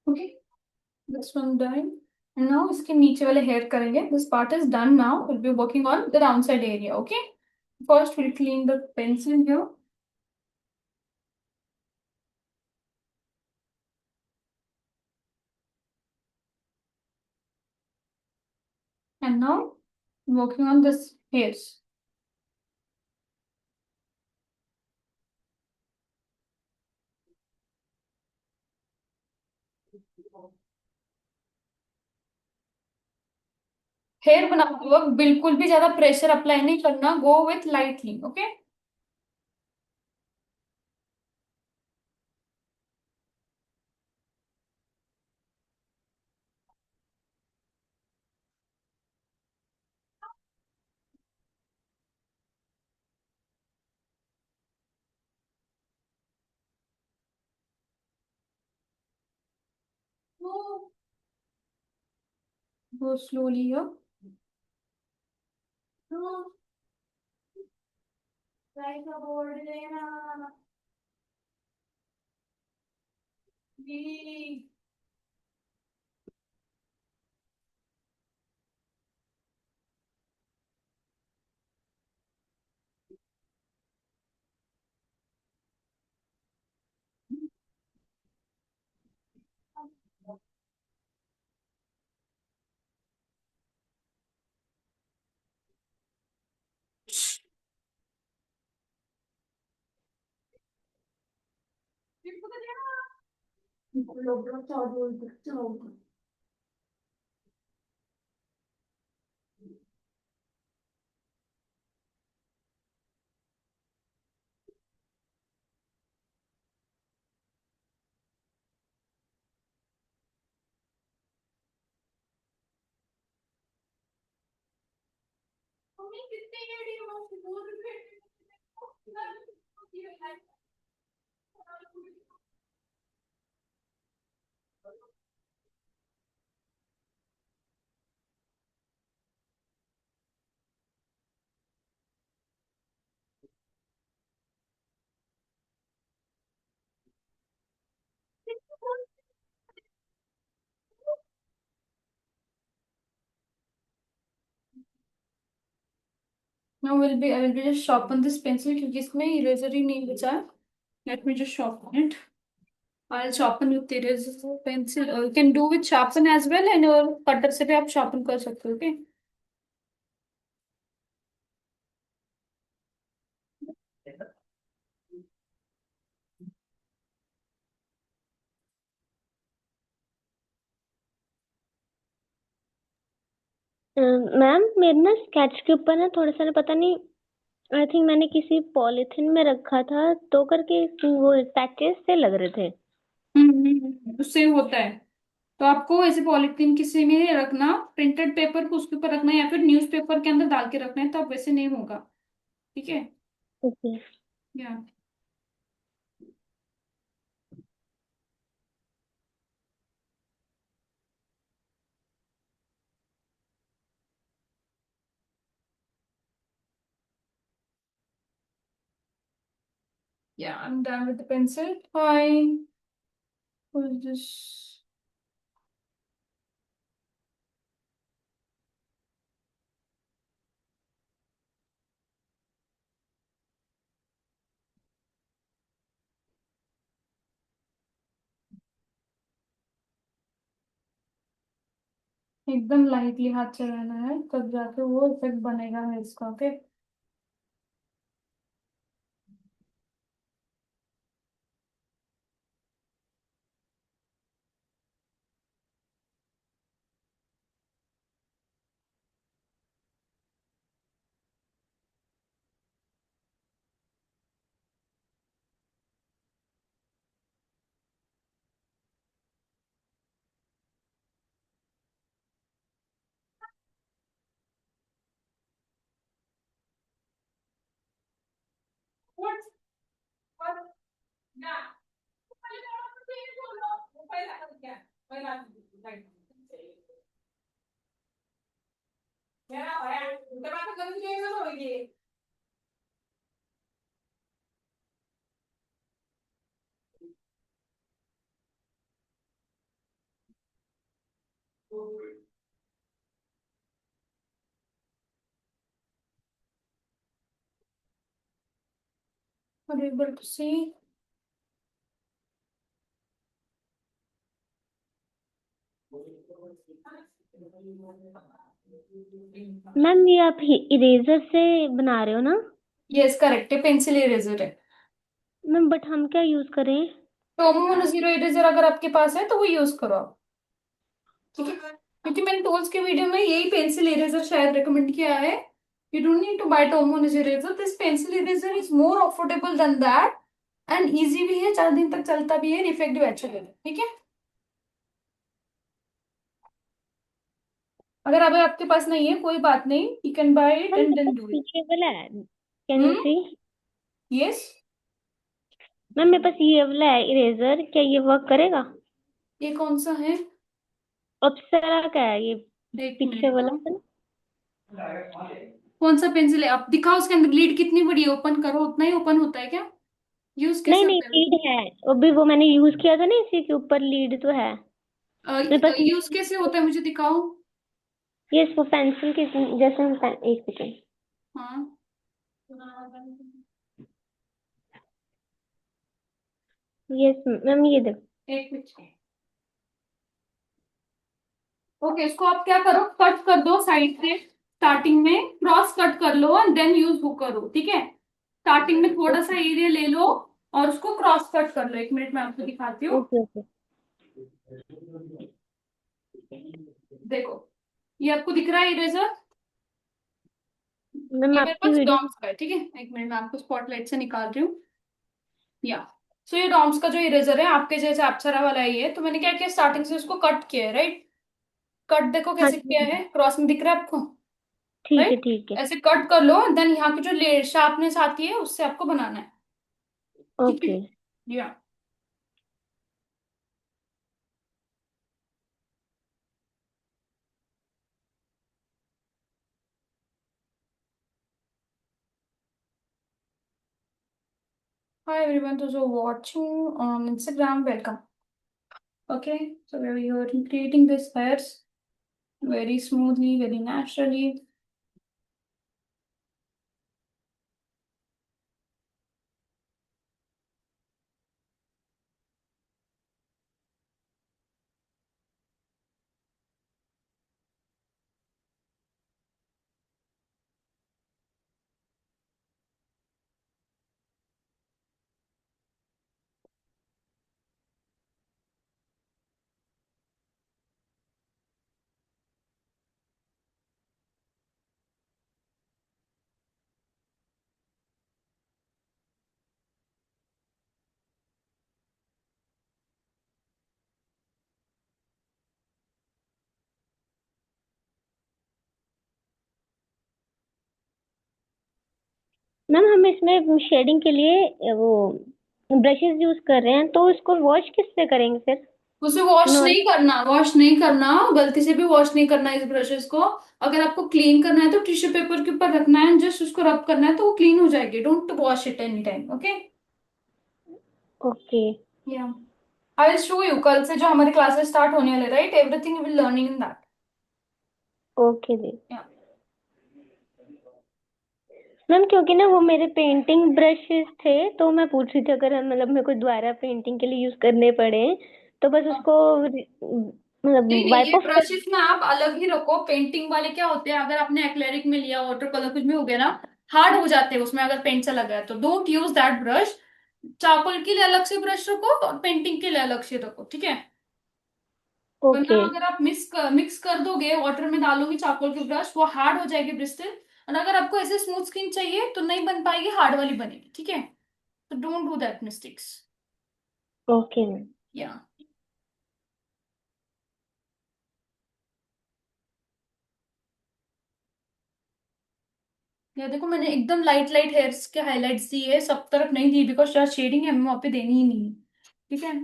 Okay, this one done. And now इसके नीचे वाले hair करेंगे. This part is done now. We'll be working on the downside area. Okay. First, we'll clean the pencil here. And now, working on this hairs. Hair बनाते वक्त बिल्कुल भी ज्यादा pressure apply नहीं करना. Go with lightly. Okay. Go slowly here. Like a board लेना. जी. Mummy कितने AD हो बोल रहे Now I will be just sharpen this pencil क्योंकि इसमें इरेजर ही नहीं बचा है. Let me just sharpen it. I'll sharpen with eraser pencil. You can do with sharpen as well and cutter से भी आप sharpen कर सकते हो. Okay. मैम मेरे ना स्केच के ऊपर ना थोड़ा सा ना पता नहीं, आई थिंक मैंने किसी पॉलिथीन में रखा था तो करके वो पैचेस से लग रहे थे. उससे होता है. तो आपको ऐसे पॉलिथीन किसी में रखना, प्रिंटेड पेपर को उसके ऊपर रखना या फिर न्यूज़पेपर के अंदर डाल के रखना है, तो अब वैसे नहीं होगा. ठीक है. ओके. या Yeah, I'm done with the pencil. Fine. Who's this? एकदम लाइटली हाथ चलाना है, तब जाके वो इफेक्ट बनेगा है इसका। Okay. Are you able to see? Ma'am ये आप इरेजर से बना रहे हो ना? यस करेक्ट है, पेंसिल इरेजर है। मैम बट हम क्या यूज करें? टोमो मोनो जीरो इरेजर अगर आपके पास है तो वो यूज करो आप, ठीक है? क्योंकि मैंने टूल्स के वीडियो में यही पेंसिल इरेजर शायद रिकमेंड किया है। You don't need to buy Tombow Mono eraser, this pencil eraser is more affordable than that and easy भी है, 4 दिन तक चलता भी है, इफेक्ट भी अच्छा देता है, ठीक है? अगर अभी आपके पास नहीं है कोई बात नहीं, you can buy it ma'am and मेरे देन पास डू इट। पीछे वाला है, can you see? Yes. Ma'am मेरे पास ये वाला है इरेजर, क्या ये वर्क करेगा? ये कौन सा है? अप्सरा का है ये, एक पीछे वाला मिनट, है ना? कौन सा पेंसिल है? आप दिखाओ उसके अंदर लीड कितनी बड़ी है, ओपन करो, उतना ही ओपन होता है क्या? यूज कैसे नहीं नहीं, होता लीड है, अभी वो मैंने यूज किया था ना, इसी के ऊपर लीड तो है मेरे पास। है? यूज कैसे होता है मुझे दिखाओ। ये वो पेंसिल के जैसे हम एक सेकेंड। हाँ। यस मैम, ये देखो। एक मिनट। ओके, इसको आप क्या करो, कट कर दो साइड से, स्टार्टिंग में क्रॉस कट कर लो एंड देन यूज वो करो, ठीक है? स्टार्टिंग में थोड़ा सा एरिया ले लो और उसको क्रॉस कट कर लो। 1 मिनट में आपको दिखाती हूँ। Okay okay. देखो, ये आपको दिख रहा है इरेजर? मैम ये मेरे आपकी पास वीडियो। डॉम्स का है, ठीक है? 1 मिनट में आपको स्पॉटलाइट से निकाल रही हूँ। या सो ये डॉम्स का जो इरेजर है आपके जैसे अप्सरा वाला ही है, तो मैंने क्या किया, स्टार्टिंग से उसको कट किया है, राइट? कट देखो हाँ कैसे किया जी, है, क्रॉस में दिख रहा है आपको? ठीक है राइट, ठीक है। ऐसे कट कर लो, देन यहाँ की जो ले शार्पनेस आती है उससे आपको बनाना है, ठीक है? ओके या Hi everyone, those who are watching on Instagram, welcome. Okay, so we are creating this hairs very smoothly, very naturally. Ma'am, हम इसमें शेडिंग के लिए वो ब्रशेस यूज कर रहे हैं, तो इसको वॉश किससे करेंगे फिर? उसे वॉश नॉर्मल। नहीं करना, वॉश नहीं करना, गलती से भी वॉश नहीं करना इस ब्रशेस को। अगर आपको क्लीन करना है तो टिश्यू पेपर के ऊपर रखना है, जस्ट उसको रब करना है तो वो क्लीन हो जाएगी। Don't wash it any time, okay? Okay या आई विल शो यू, कल से जो हमारी क्लासेस स्टार्ट होने वाले, right? Everything will learning in that. Okay जी। मैम क्योंकि ना वो मेरे पेंटिंग ब्रशेस थे, तो मैं पूछ रही थी अगर मतलब मेरे को दोबारा पेंटिंग के लिए यूज करने पड़े तो बस उसको मतलब नहीं नहीं, वाइप ये ऑफ कर। ब्रशेस ना आप अलग ही रखो। पेंटिंग वाले क्या होते हैं, अगर आपने एक्रेलिक में लिया, वाटर कलर कुछ भी हो गया ना, हार्ड हो जाते हैं उसमें अगर पेंट से लगा है, तो don't use that brush. Charcoal के लिए अलग से ब्रश रखो और पेंटिंग के लिए अलग से रखो, ठीक है। वरना ओके। अगर आप मिक्स कर दोगे, वाटर में डालोगे चारकोल की ब्रश, वो हार्ड हो जाएगी ब्रिस्टल। और अगर आपको ऐसे स्मूथ स्किन चाहिए तो नहीं बन पाएगी, हार्ड वाली बनेगी, ठीक है। तो don't do that mistakes. Okay ma'am. या या देखो, मैंने एकदम लाइट लाइट हेयर्स के हाइलाइट्स दी है, सब तरफ नहीं दी, बिकॉज जहाँ शेडिंग है हमें वहां पे देनी ही नहीं है, ठीक है।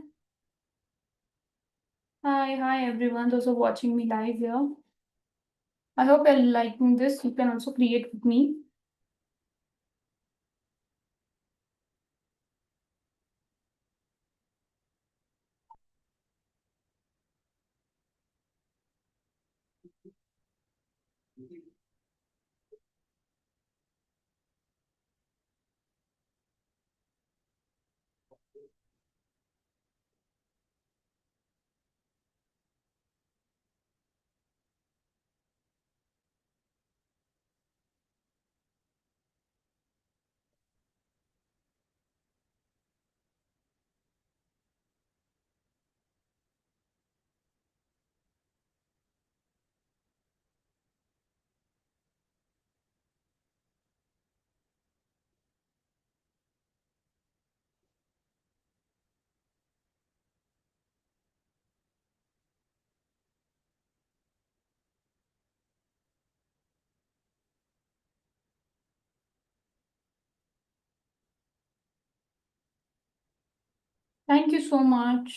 Hi hi everyone, those are watching me live here. I hope you are liking this, you can also create with me. Thank you so much.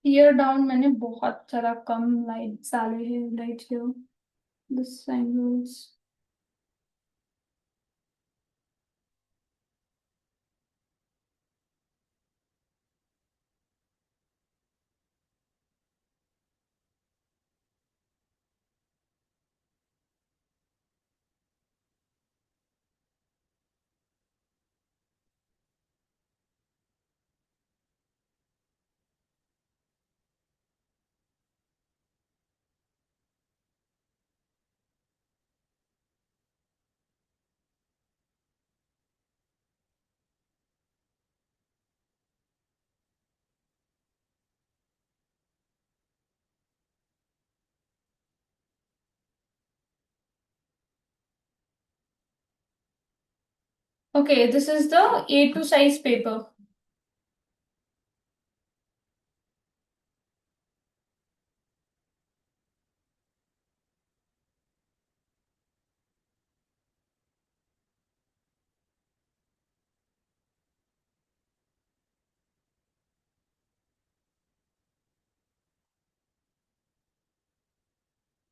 Ear down मैंने बहुत सारा कम लाइट डाले हैं, light here, this angles. Okay, this is the A2 size paper.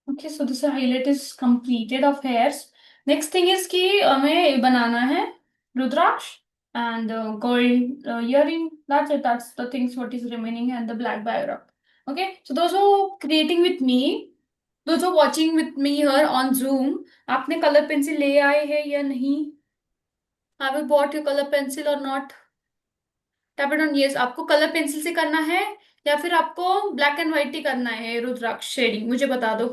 Okay, so this highlight is completed of hairs. Next thing is कि हमें बनाना है रुद्राक्ष। and gold earring. That's it. That's the things what is remaining, and the black background. Okay, so those who creating with me, those who watching with me here on Zoom, आपने colour pencil ले आए हैं या नहीं? Have you bought your color pencil or not? Tap it on yes. आपको colour pencil से करना है या फिर आपको ब्लैक एंड व्हाइट ही करना है रुद्राक्ष शेडिंग, मुझे बता दो।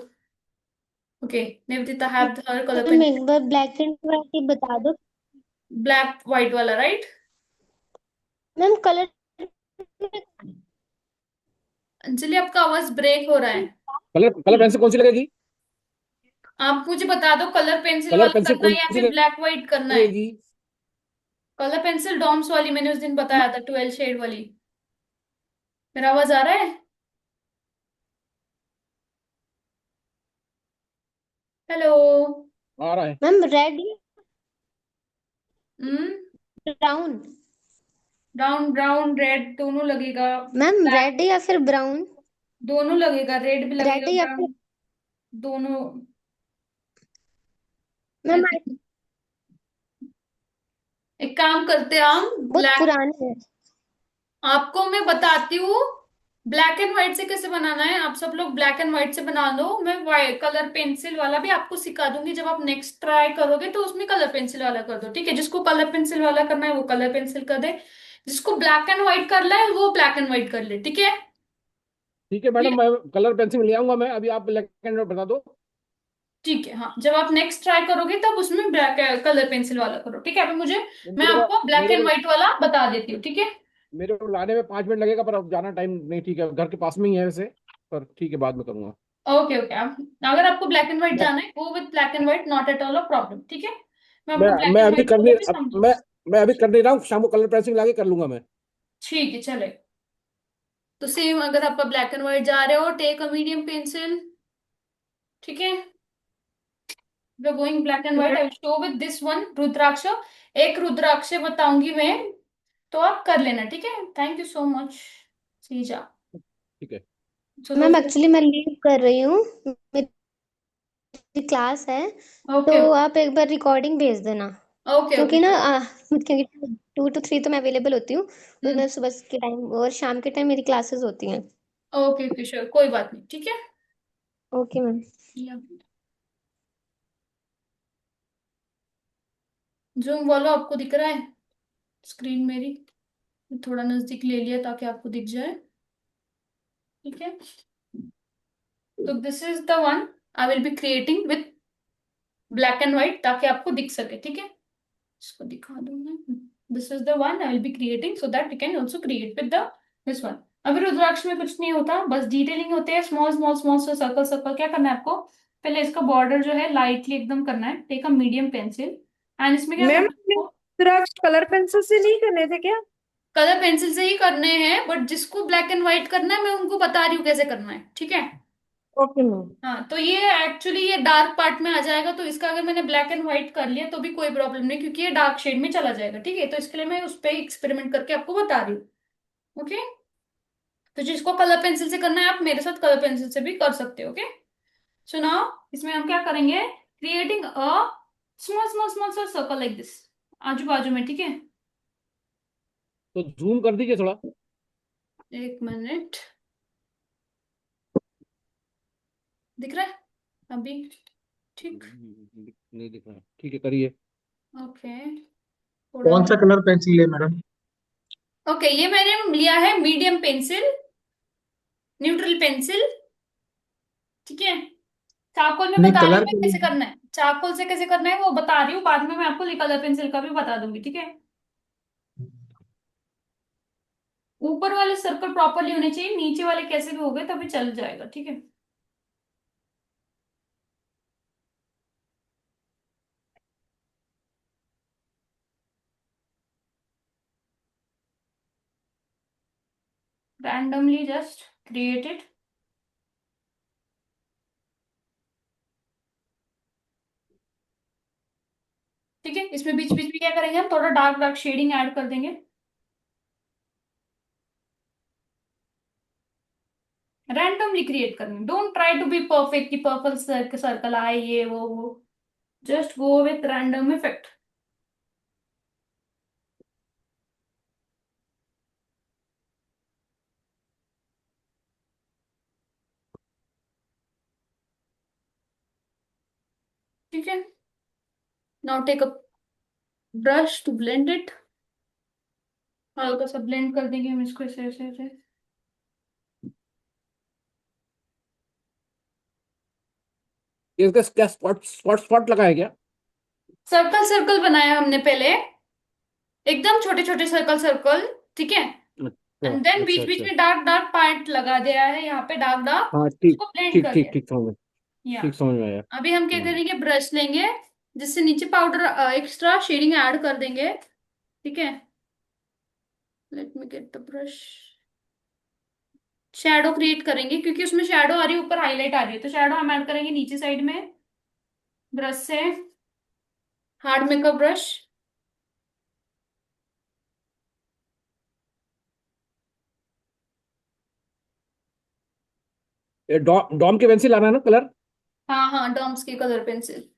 Okay, Nivedita have her colour ma'am pencil. एक बार ब्लैक एंड व्हाइट ही बता दो। ब्लैक व्हाइट वाला, राइट? मैम कलर अंजलि, आपका आवाज ब्रेक हो रहा है। कलर कलर पेंसिल कौन सी लगेगी? आप मुझे बता दो, कलर पेंसिल कलर वाला पेंसिल करना है कौन या सी फिर ब्लैक व्हाइट करना है? लगेगी? कलर पेंसिल डॉम्स वाली मैंने उस दिन बताया था, 12 शेड वाली। मेरा आवाज आ रहा है? हेलो? आ रहा है। मैम रेड हम्म। ब्राउन। ब्राउन ब्राउन रेड दोनों लगेगा। मैम ब्लैक रेड या फिर ब्राउन? दोनों लगेगा, रेड भी रेड लगेगा या फिर ब्राउन दोनों। मैम एक काम करते हैं हम, बहुत ब्लैक, पुराने है। आपको मैं बताती हूँ ब्लैक एंड व्हाइट से कैसे बनाना है। आप सब लोग ब्लैक एंड व्हाइट से बना लो, मैं वाइट कलर पेंसिल वाला भी आपको सिखा दूंगी। जब आप नेक्स्ट ट्राई करोगे तो उसमें कलर पेंसिल वाला कर दो, ठीक है? जिसको कलर पेंसिल वाला करना है वो कलर पेंसिल कर दे, जिसको ब्लैक एंड व्हाइट करना है वो ब्लैक एंड व्हाइट कर ले, ठीक है? ठीक है मैडम, मैं कलर पेंसिल ले आऊंगा मैं, अभी आप ब्लैक एंड व्हाइट बता दो। ठीक है, हाँ, जब आप नेक्स्ट ट्राई करोगे तब उसमें ब्लैक कलर पेंसिल वाला करो, ठीक है? अभी मुझे, मैं मेरे को आपको ब्लैक मेरे एंड को व्हाइट वाला बता देती हूँ, ठीक है? मेरे को लाने में 5 मिनट लगेगा, पर अब जाना टाइम नहीं, ठीक है, घर के पास में ही है वैसे, पर ठीक है बाद में करूंगा। ओके ओके, आप अगर आपको ब्लैक एंड व्हाइट मैं जाना है वो with black and white, not at all a problem, ठीक है? मैं मैं आपको ब्लैक मैं एंड अभी व्हाइट कर वाला नहीं भी अब समझा। मैं अभी कर नहीं रहा हूँ, शाम को कलर पेंसिल लाके कर लूंगा मैं। ठीक है, चले। तो सेम, अगर आपका ब्लैक एंड व्हाइट जा रहे हो, टेक अ मीडियम पेंसिल, ठीक है? We are going black and white, I will show with this one rudraksha. एक रुद्राक्ष बताऊंगी मैं, तो आप कर लेना, ठीक है? Thank you so much सीजा। ठीक है। सो मैम एक्चुअली मैं लीव कर रही हूँ, मेरी क्लास है। तो ओके आप एक बार रिकॉर्डिंग भेज देना, ओके ओके। क्योंकि ना क्योंकि 2 to 3 तो मैं अवेलेबल होती हूँ, उसमें सुबह के टाइम और शाम के टाइम मेरी क्लासेस होती हैं। ओके ओके, श्योर, कोई बात नहीं, ठीक है? Okay ma'am. या जूम वालों, आपको दिख रहा है स्क्रीन मेरी? थोड़ा नजदीक ले लिया ताकि आपको दिख जाए, ठीक है? तो this is the one I will be creating with black and white, ताकि आपको दिख सके, ठीक है? इसको दिखा दूं मैं। This is the one I will be creating so that you can also create with the this one. अभी रुद्राक्ष में कुछ नहीं होता, बस डिटेलिंग होते हैं, स्मॉल स्मॉल स्मॉल से सर्कल सर्कल। क्या करना है आपको? पहले इसका बॉर्डर जो है लाइटली एकदम करना है, take a medium pencil, and इसमें क्या मैम करना है आपको? रुद्राक्ष कलर पेंसिल से नहीं करने थे क्या? कलर पेंसिल से ही करने हैं, बट जिसको ब्लैक एंड व्हाइट करना है मैं उनको बता रही हूँ कैसे करना है, ठीक है? Okay ma'am. हाँ, तो ये एक्चुअली ये डार्क पार्ट में आ जाएगा, तो इसका अगर मैंने ब्लैक एंड व्हाइट कर लिया तो भी कोई प्रॉब्लम नहीं, क्योंकि ये डार्क शेड में चला जाएगा, ठीक है? तो इसके लिए मैं उस पर एक्सपेरिमेंट करके आपको बता रही हूँ, ओके? तो जिसको कलर पेंसिल से करना है आप मेरे साथ कलर पेंसिल से भी कर सकते हो, ओके? सो नाउ इसमें हम क्या करेंगे? Creating a small small small सा सर्कल लाइक दिस, आजू बाजू में, ठीक है? तो जूम कर दीजिए थोड़ा। एक मिनट, दिख रहा है अभी? ठीक, नहीं दिख रहा है, ठीक है करिए। ओके, थोड़ा। कौन सा कलर पेंसिल है मैडम? ओके, ये मैंने लिया है मीडियम पेंसिल, न्यूट्रल पेंसिल, ठीक है? चारकोल में नहीं, बता रही हूँ कलर मैं के कैसे लिए। करना है, चारकोल से कैसे करना है वो बता रही हूँ, बाद में मैं आपको कलर पेंसिल का भी बता दूंगी, ठीक है? ऊपर वाले सर्कल प्रॉपरली होने चाहिए, नीचे वाले कैसे भी हो गए तभी चल जाएगा, ठीक है? रैंडमली जस्ट क्रिएटेड, ठीक है? इसमें बीच बीच में क्या करेंगे हम, थोड़ा डार्क डार्क शेडिंग ऐड कर देंगे, रैंडमली क्रिएट करनी, don't try to be perfect कि पर्पल सर्कल आए ये वो, just go with random effect. ठीक है, now take a brush to blend it. हल्का सा ब्लेंड कर देंगे हम इसको ऐसे ऐसे ऐसे। इसका क्या स्पॉट स्पॉट स्पॉट लगा है क्या? सर्कल सर्कल बनाया हमने पहले, एकदम छोटे छोटे सर्कल सर्कल, ठीक है। अच्छा एंड देन अच्छा बीच बीच अच्छा। में डार्क डार्क पॉइंट लगा दिया है यहाँ पे, डार्क डार्क, हाँ ठीक उसको ब्लेंड ठीक कर ठीक दिया। ठीक समझ में, या ठीक समझ में आया। अभी हम क्या करेंगे, ब्रश लेंगे जिससे नीचे पाउडर एक्स्ट्रा शेडिंग ऐड कर देंगे, ठीक है। Late me get the brush. Shadow create करेंगे क्योंकि उसमें शैडो आ रही है, ऊपर हाईलाइट आ रही है, तो शैडो हम ऐड करेंगे नीचे साइड में ब्रश से, हार्ड मेकअप ब्रश। ये डॉम के पेंसिल लाना है ना कलर? हाँ हाँ, डॉम्स की कलर पेंसिल।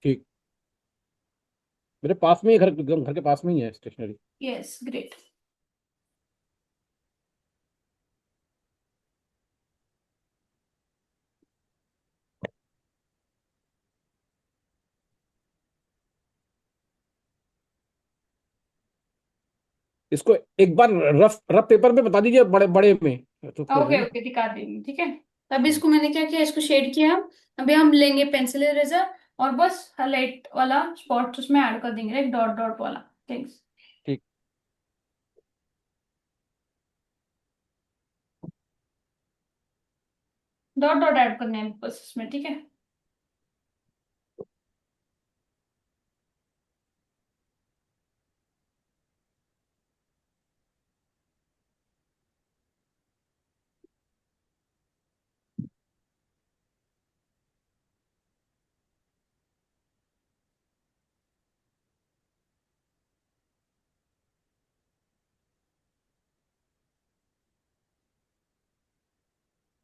ठीक, मेरे पास में ही घर, एकदम घर के पास में ही है स्टेशनरी। Yes, great. इसको एक बार रफ रफ पेपर पे बता दीजिए, बड़े बड़े में तो फिर है ओके ना। ओके, दिखा देंगे, ठीक है। तब इसको मैंने क्या किया, इसको शेड किया। अभी हम लेंगे पेंसिल इरेजर और बस हाईलाइट वाला स्पॉट उसमें ऐड कर देंगे, एक डॉट डॉट वाला थिंग्स। ठीक। डॉट डॉट ऐड करने हैं बस इसमें, ठीक है।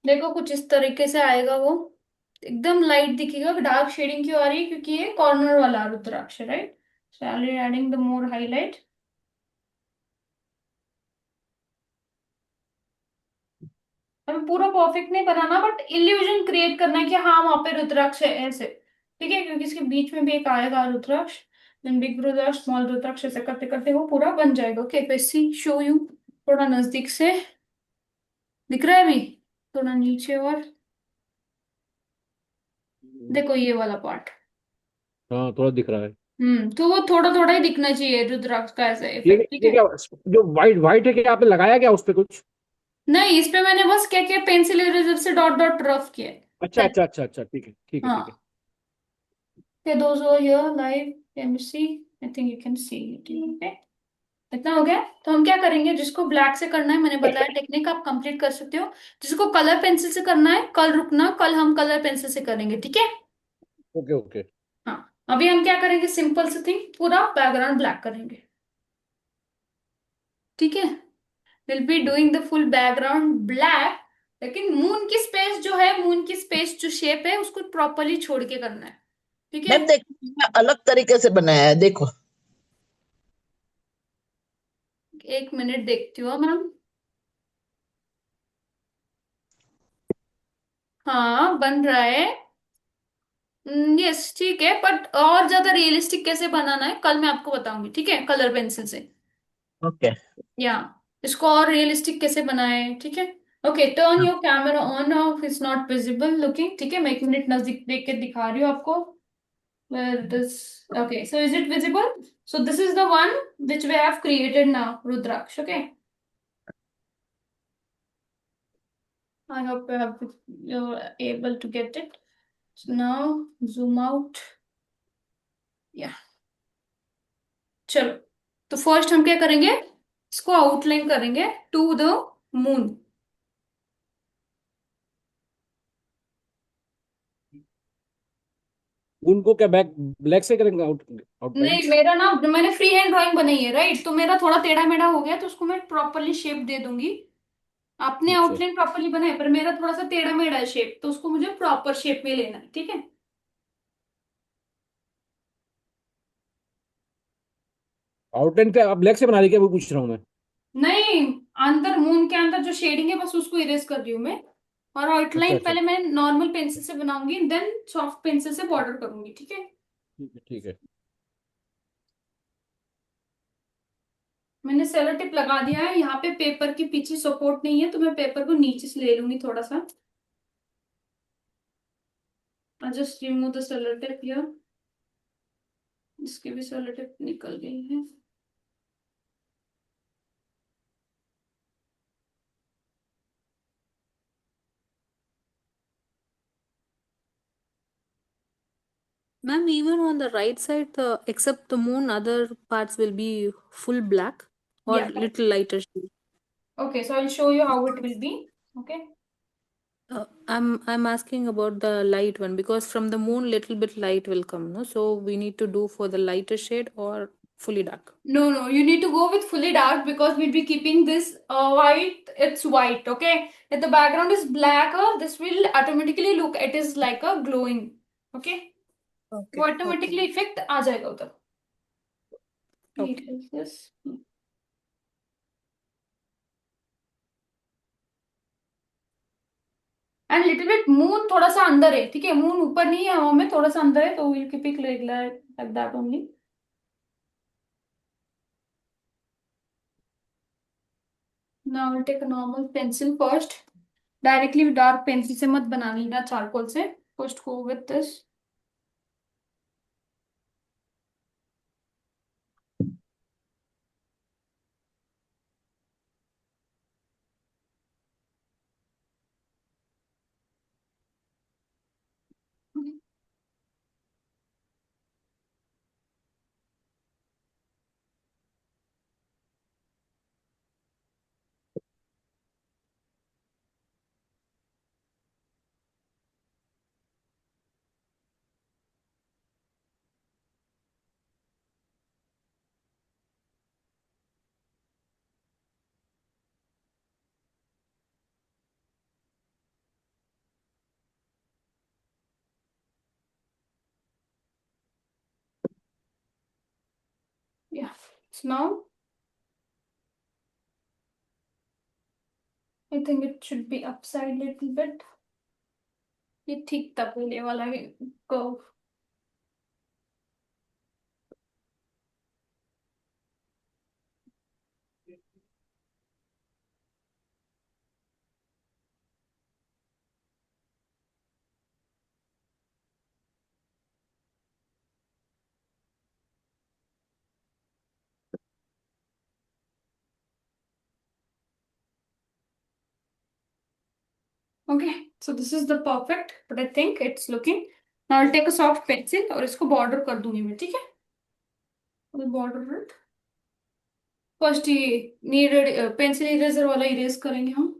देखो कुछ इस तरीके से आएगा वो, एकदम लाइट दिखेगा, डार्क शेडिंग क्यों आ रही है, क्योंकि ये कॉर्नर वाला रुद्राक्ष है, right. So I adding the more highlight. हमें पूरा परफेक्ट नहीं बनाना, बट इल्यूजन क्रिएट करना है कि हाँ वहां पे रुद्राक्ष है ऐसे, ठीक है, क्योंकि इसके बीच में भी एक आएगा रुद्राक्ष, देन बिग रुद्राक्ष, स्मॉल रुद्राक्ष, ऐसे करते करते वो पूरा बन जाएगा। ओके, वैसी शो यू थोड़ा नजदीक से, दिख रहा है अभी, थोड़ा नीचे और देखो ये वाला पार्ट। हाँ थोड़ा दिख रहा है। तो वो थोड़ा थोड़ा ही दिखना चाहिए रुद्राक्ष का ऐसा ये इफेक्ट, ठीक ये है। क्या, जो वाइट वाइट है, क्या आपने लगाया क्या उस पे कुछ? नहीं, इस पे मैंने बस क्या किया, पेंसिल इरेजर से डॉट डॉट रफ किया है। अच्छा अच्छा अच्छा अच्छा, ठीक है ठीक है ठीक है। हाँ, okay, those who are here live, can you see? I think you can see it. Okay, इतना हो गया। तो हम क्या करेंगे, जिसको ब्लैक से करना है मैंने बताया टेक्निक, आप कंप्लीट कर सकते हो। जिसको कलर पेंसिल से करना है कल रुकना, कल हम कलर पेंसिल से करेंगे, ठीक है। Okay okay. हाँ, अभी हम क्या करेंगे, सिंपल सी थिंग, पूरा बैकग्राउंड ब्लैक करेंगे, ठीक है। Will be doing the full background black, लेकिन मून की स्पेस जो है, मून की स्पेस जो शेप है उसको प्रॉपरली छोड़ के करना है, ठीक है। मैम देखो, मैं अलग तरीके से बनाया है, देखो। एक मिनट देखती हूँ मैम। हाँ बन रहा है। यस ठीक है, बट और ज्यादा रियलिस्टिक कैसे बनाना है कल मैं आपको बताऊंगी, ठीक है, कलर पेंसिल से। ओके। या इसको और रियलिस्टिक कैसे बनाए, ठीक है। Okay, turn your camera on off, is not visible looking, ठीक है। मैं एक मिनट नजदीक देख के दिखा रही हूँ आपको। where this okay, so is it visible? So this is the one which we have created now, Rudraksh, okay. I hope you're able to get it. So now zoom out. Yeah, चलो। तो first हम क्या करेंगे, इसको outline करेंगे to the moon. उनको क्या back black से करेंगे आउटलाइन? नहीं, मेरा ना, मैंने फ्री हैंड ड्राइंग बनाई है, राइट, तो मेरा थोड़ा टेढ़ा मेढ़ा हो गया, तो उसको मैं प्रॉपरली शेप दे दूंगी। आपने अच्छा आउटलाइन प्रॉपरली बनाई, पर मेरा थोड़ा सा टेढ़ा मेढ़ा है शेप, तो उसको मुझे प्रॉपर शेप में लेना है, ठीक है। आउटलाइन क्या आप ब्लैक से बना रही, क्या वो पूछ रहा हूँ मैं। नहीं, अंदर मून के अंदर जो शेडिंग है बस उसको इरेज कर रही हूँ मैं, और अच्छा आउटलाइन अच्छा, पहले मैं नॉर्मल पेंसिल से बनाऊंगी, देन सॉफ्ट पेंसिल से बॉर्डर करूंगी, ठीक है। ठीक है ठीक है। मैंने सेलो टिप लगा दिया है, यहाँ पे पेपर के पीछे सपोर्ट नहीं है तो मैं पेपर को नीचे से ले लूंगी थोड़ा सा। I just remove the cello tip here, इसकी भी सेलो टिप निकल गई है। Ma'am, even on the right side, except the moon, other parts will be full black or Yeah, little lighter shade. okay, so I'll show you how it will be. Okay. I'm asking about the light one because from the moon little bit light will come, no? So we need to do for the lighter shade or fully dark. No, you need to go with fully dark because we'll be keeping this white. It's white, okay? If the background is blacker, this will automatically look, it is like a glowing, okay? वो Okay. Automatically effect आ जाएगा उधर। Okay. Yes. And little bit moon थोड़ा सा अंदर है, ठीक है, moon ऊपर नहीं है हवा में, थोड़ा सा अंदर है, तो will keep it like that only. Now will take a normal pencil first, directly dark pencil से मत बना लेना, चारकोल से first go with this. Yeah, so now I think it should be upside little bit, ये ठीक था पहले वाला curve. Okay, so this is the perfect, but I think it's looking. Now I take a soft pencil और इसको border कर दूंगी मैं, ठीक है। बॉर्डर इट फर्स्ट, ये नीडेड पेंसिल इरेजर वाला इरेज करेंगे हम।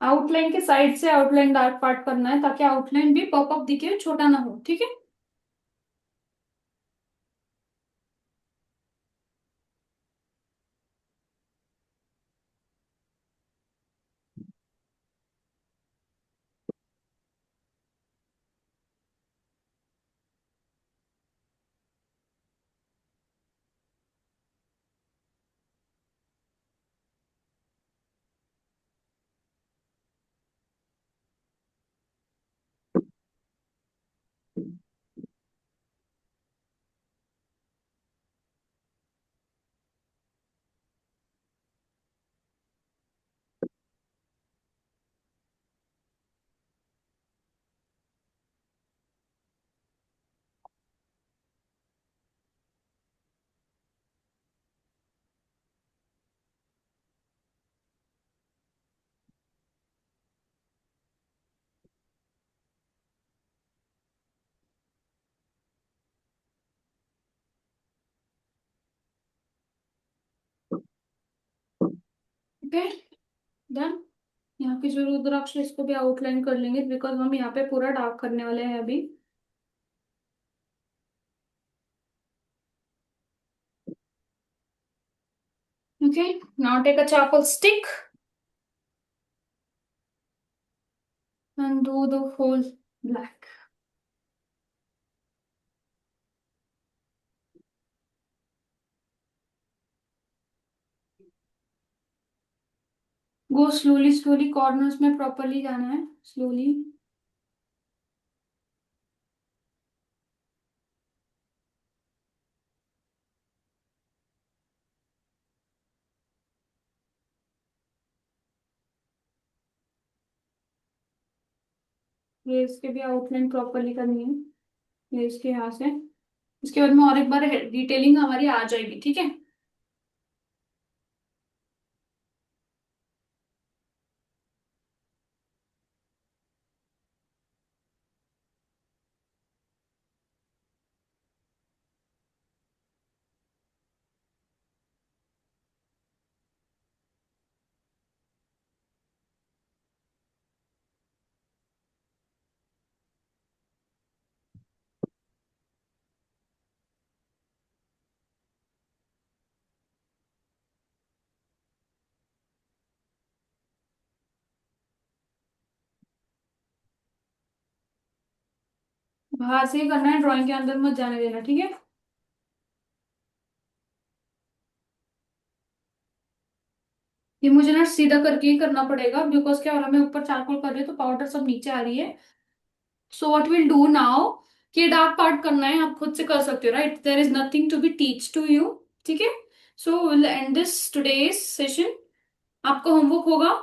आउटलाइन के साइड से आउटलाइन डार्क पार्ट करना है ताकि आउटलाइन भी पॉपअप दिखे, छोटा ना हो, ठीक है। Okay done. यहाँ की जो रुद्राक्ष है इसको भी आउटलाइन कर लेंगे बिकॉज हम यहाँ पे पूरा डार्क करने वाले हैं अभी। Okay, now take a charcoal stick and do the whole black. Go slowly, slowly, corners में properly जाना है, slowly. ये इसके भी आउटलाइन प्रॉपरली करनी है, ये इसके यहाँ से। इसके बाद में और एक बार डिटेलिंग हमारी आ जाएगी, ठीक है। बाहर से ही करना है, ड्राइंग के अंदर मत जाने देना, ठीक है। ये मुझे ना सीधा करके ही करना पड़ेगा बिकॉज क्या हो रहा है, मैं ऊपर चारकोल कर रही हूँ तो पाउडर सब नीचे आ रही है। So what will do now कि डार्क पार्ट करना है, आप खुद से कर सकते हो, right. There is nothing to be teach to you, ठीक है। So will end this today's session. आपका होमवर्क होगा,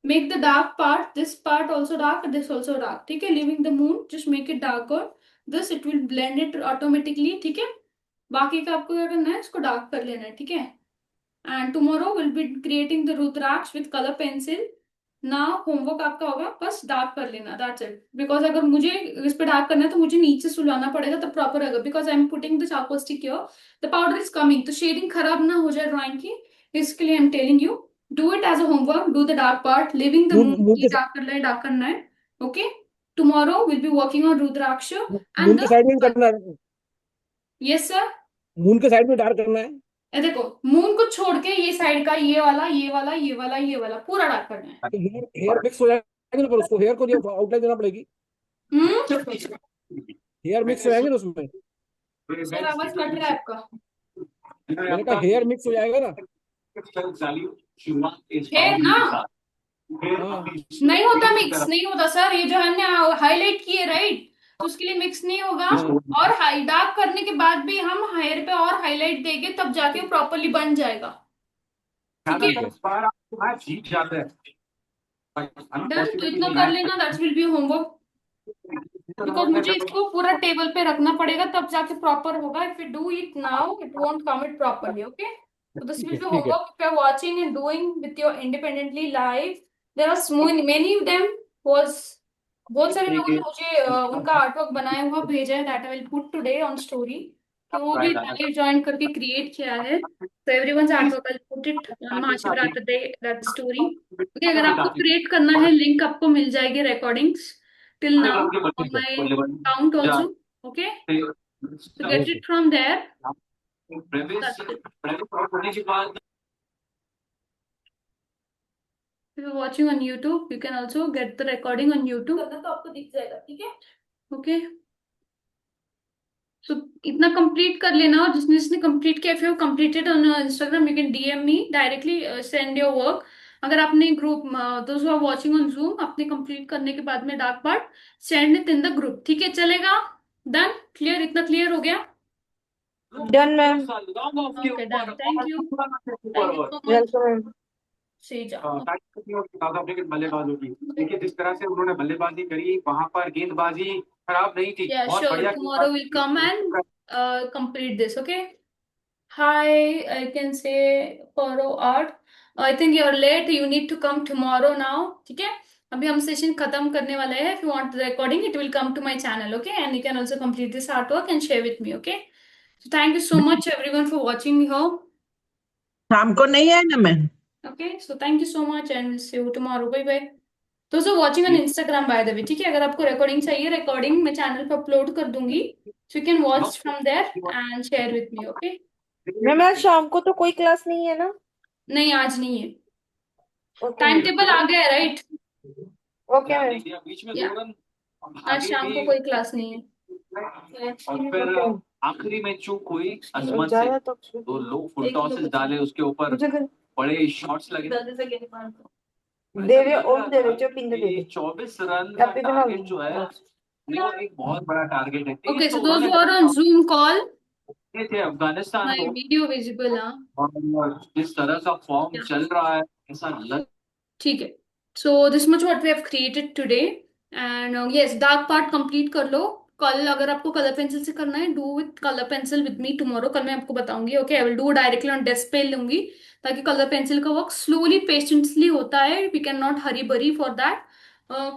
make the dark part, this part also dark, this also dark, ठीक है। Living the moon, just make it darker, this it will blend it automatically, ठीक है। बाकी का आपको क्या करना है, इसको डार्क कर लेना है, ठीक है। And tomorrow will be creating the rudraksha with colour pencil. ना होमवर्क आपका होगा बस डार्क कर लेना, दैट्स इट। बिकॉज अगर मुझे इस पे डार्क करना है तो मुझे नीचे सुलाना पड़ेगा तब प्रॉपर होगा, because I am putting the charcoal stick here, the powder is coming, तो शेडिंग खराब ना हो जाए ड्राइंग की, इसके लिए I am telling you do it as a homework, do the dark part, living the moon moon के dark करना है, okay. Tomorrow will be working on rudraksha and moon के साइड में भी द करना है, यस सर। मून के side में डार्क करना है। ये देखो मून को छोड़ के ये साइड का ये वाला ये वाला ये वाला ये वाला पूरा डार्क करना है। तो हेयर हेयर मिक्स हो जाएंगे ना, पर उसको हेयर को आउटलाइन देना पड़ेगी। हेयर मिक्स हो जाएंगे ना उसमें। सर आवाज कट रहा है आपका। मैंने कहा हेयर मिक्स हो जाएगा ना। हेयर ना हाँ नहीं होता, मिक्स नहीं होता सर, ये जो हमने हाईलाइट किए राइट, तो उसके लिए मिक्स नहीं होगा। और हाई डार्क करने के बाद भी हम हेयर पे और हाईलाइट देंगे तब जाके प्रॉपरली बन जाएगा, ठीक है। डन, तो इतना कर लेना, that's will be homework, because मुझे इसको पूरा टेबल पे रखना पड़ेगा तब जाके प्रॉपर होगा। If you do it now it won't come it properly, okay. So this will be ठीक है। homework if you are watching and doing with your independently live. There are many of them was बहुत सारे लोगों ने मुझे उनका artwork बनाया हुआ भेजा है, that I will put today on story, कि वो भी लाइव ज्वाइन करके क्रिएट किया है। So everyone's artwork I'll put it on Mahashivratri day that story, okay। अगर आपको क्रिएट करना है लिंक आपको मिल जाएगी recordings till now on my account also, okay। So get it from there, that's it। If you're watching on YouTube, you can also get the recording on YouTube, तो आपको दिख जाएगा, ठीक है, ओके। सो इतना कंप्लीट कर लेना, और जिसने जिसने कंप्लीट किया, if you completed on Instagram you can DM me directly, send your work. अगर आपने group, those who are watching on Zoom, आपने कंप्लीट करने के बाद में dark part send it in the group, ठीक है, चलेगा। डन, क्लियर, इतना क्लियर हो गया। Done ma'am. Okay done, thank you so much. Welcome. सही जाओ। बल्लेबाजों की देखिए जिस तरह से उन्होंने बल्लेबाजी करी, वहां पर गेंदबाजी खराब नहीं थी, Yeah, बहुत sure. बढ़िया। Tomorrow we'll come and complete this, okay? Hi, I can say Paro Art. I think you're late. You need to come tomorrow now. ठीक है? अभी हम सेशन खत्म करने वाले हैं. If you want the recording, it will come to my channel, okay? And you can also complete this artwork and share with me, okay? So thank you so much everyone for watching me here. शाम को नहीं है ना ma'am? Okay, so thank you so much and see you tomorrow. Bye bye. Those are watching on Instagram by the way, ठीक है? अगर आपको recording चाहिए, रिकॉर्डिंग मैं चैनल पे अपलोड कर दूंगी, so you can watch from there and share with me, okay? Ma'am आज शाम को तो कोई क्लास नहीं है ना? नहीं, आज नहीं है। ओके टाइम टेबल आ गया है, राइट? Okay ma'am. बीच में या, दो रन आज शाम को कोई क्लास नहीं है। और फिर आखिरी में चूक हुई अजमत से, ज्यादा तो तो लोग फुल टॉसेस डाले, उसके ऊपर बड़े शॉट्स लगे। देवे और देवे जो पिंड देवे 24 रन या का फिर टारगेट जो है वो एक बहुत बड़ा टारगेट है। Okay, so तो those उन्होंने who are on Zoom call, ये थे अफगानिस्तान my को, video visible, हाँ? और जिस तरह का फॉर्म Yeah. चल रहा है ऐसा लग ठीक है। So this much what we have created today and yes, dark part complete कर लो। कल अगर आपको कलर पेंसिल से करना है, do with colour pencil with me tomorrow. कल मैं आपको बताऊंगी, okay? I will do directly on desk पे लूंगी, ताकि कलर पेंसिल का वर्क स्लोली पेशेंटली होता है। वी कैन नॉट हरी बरी फॉर दैट।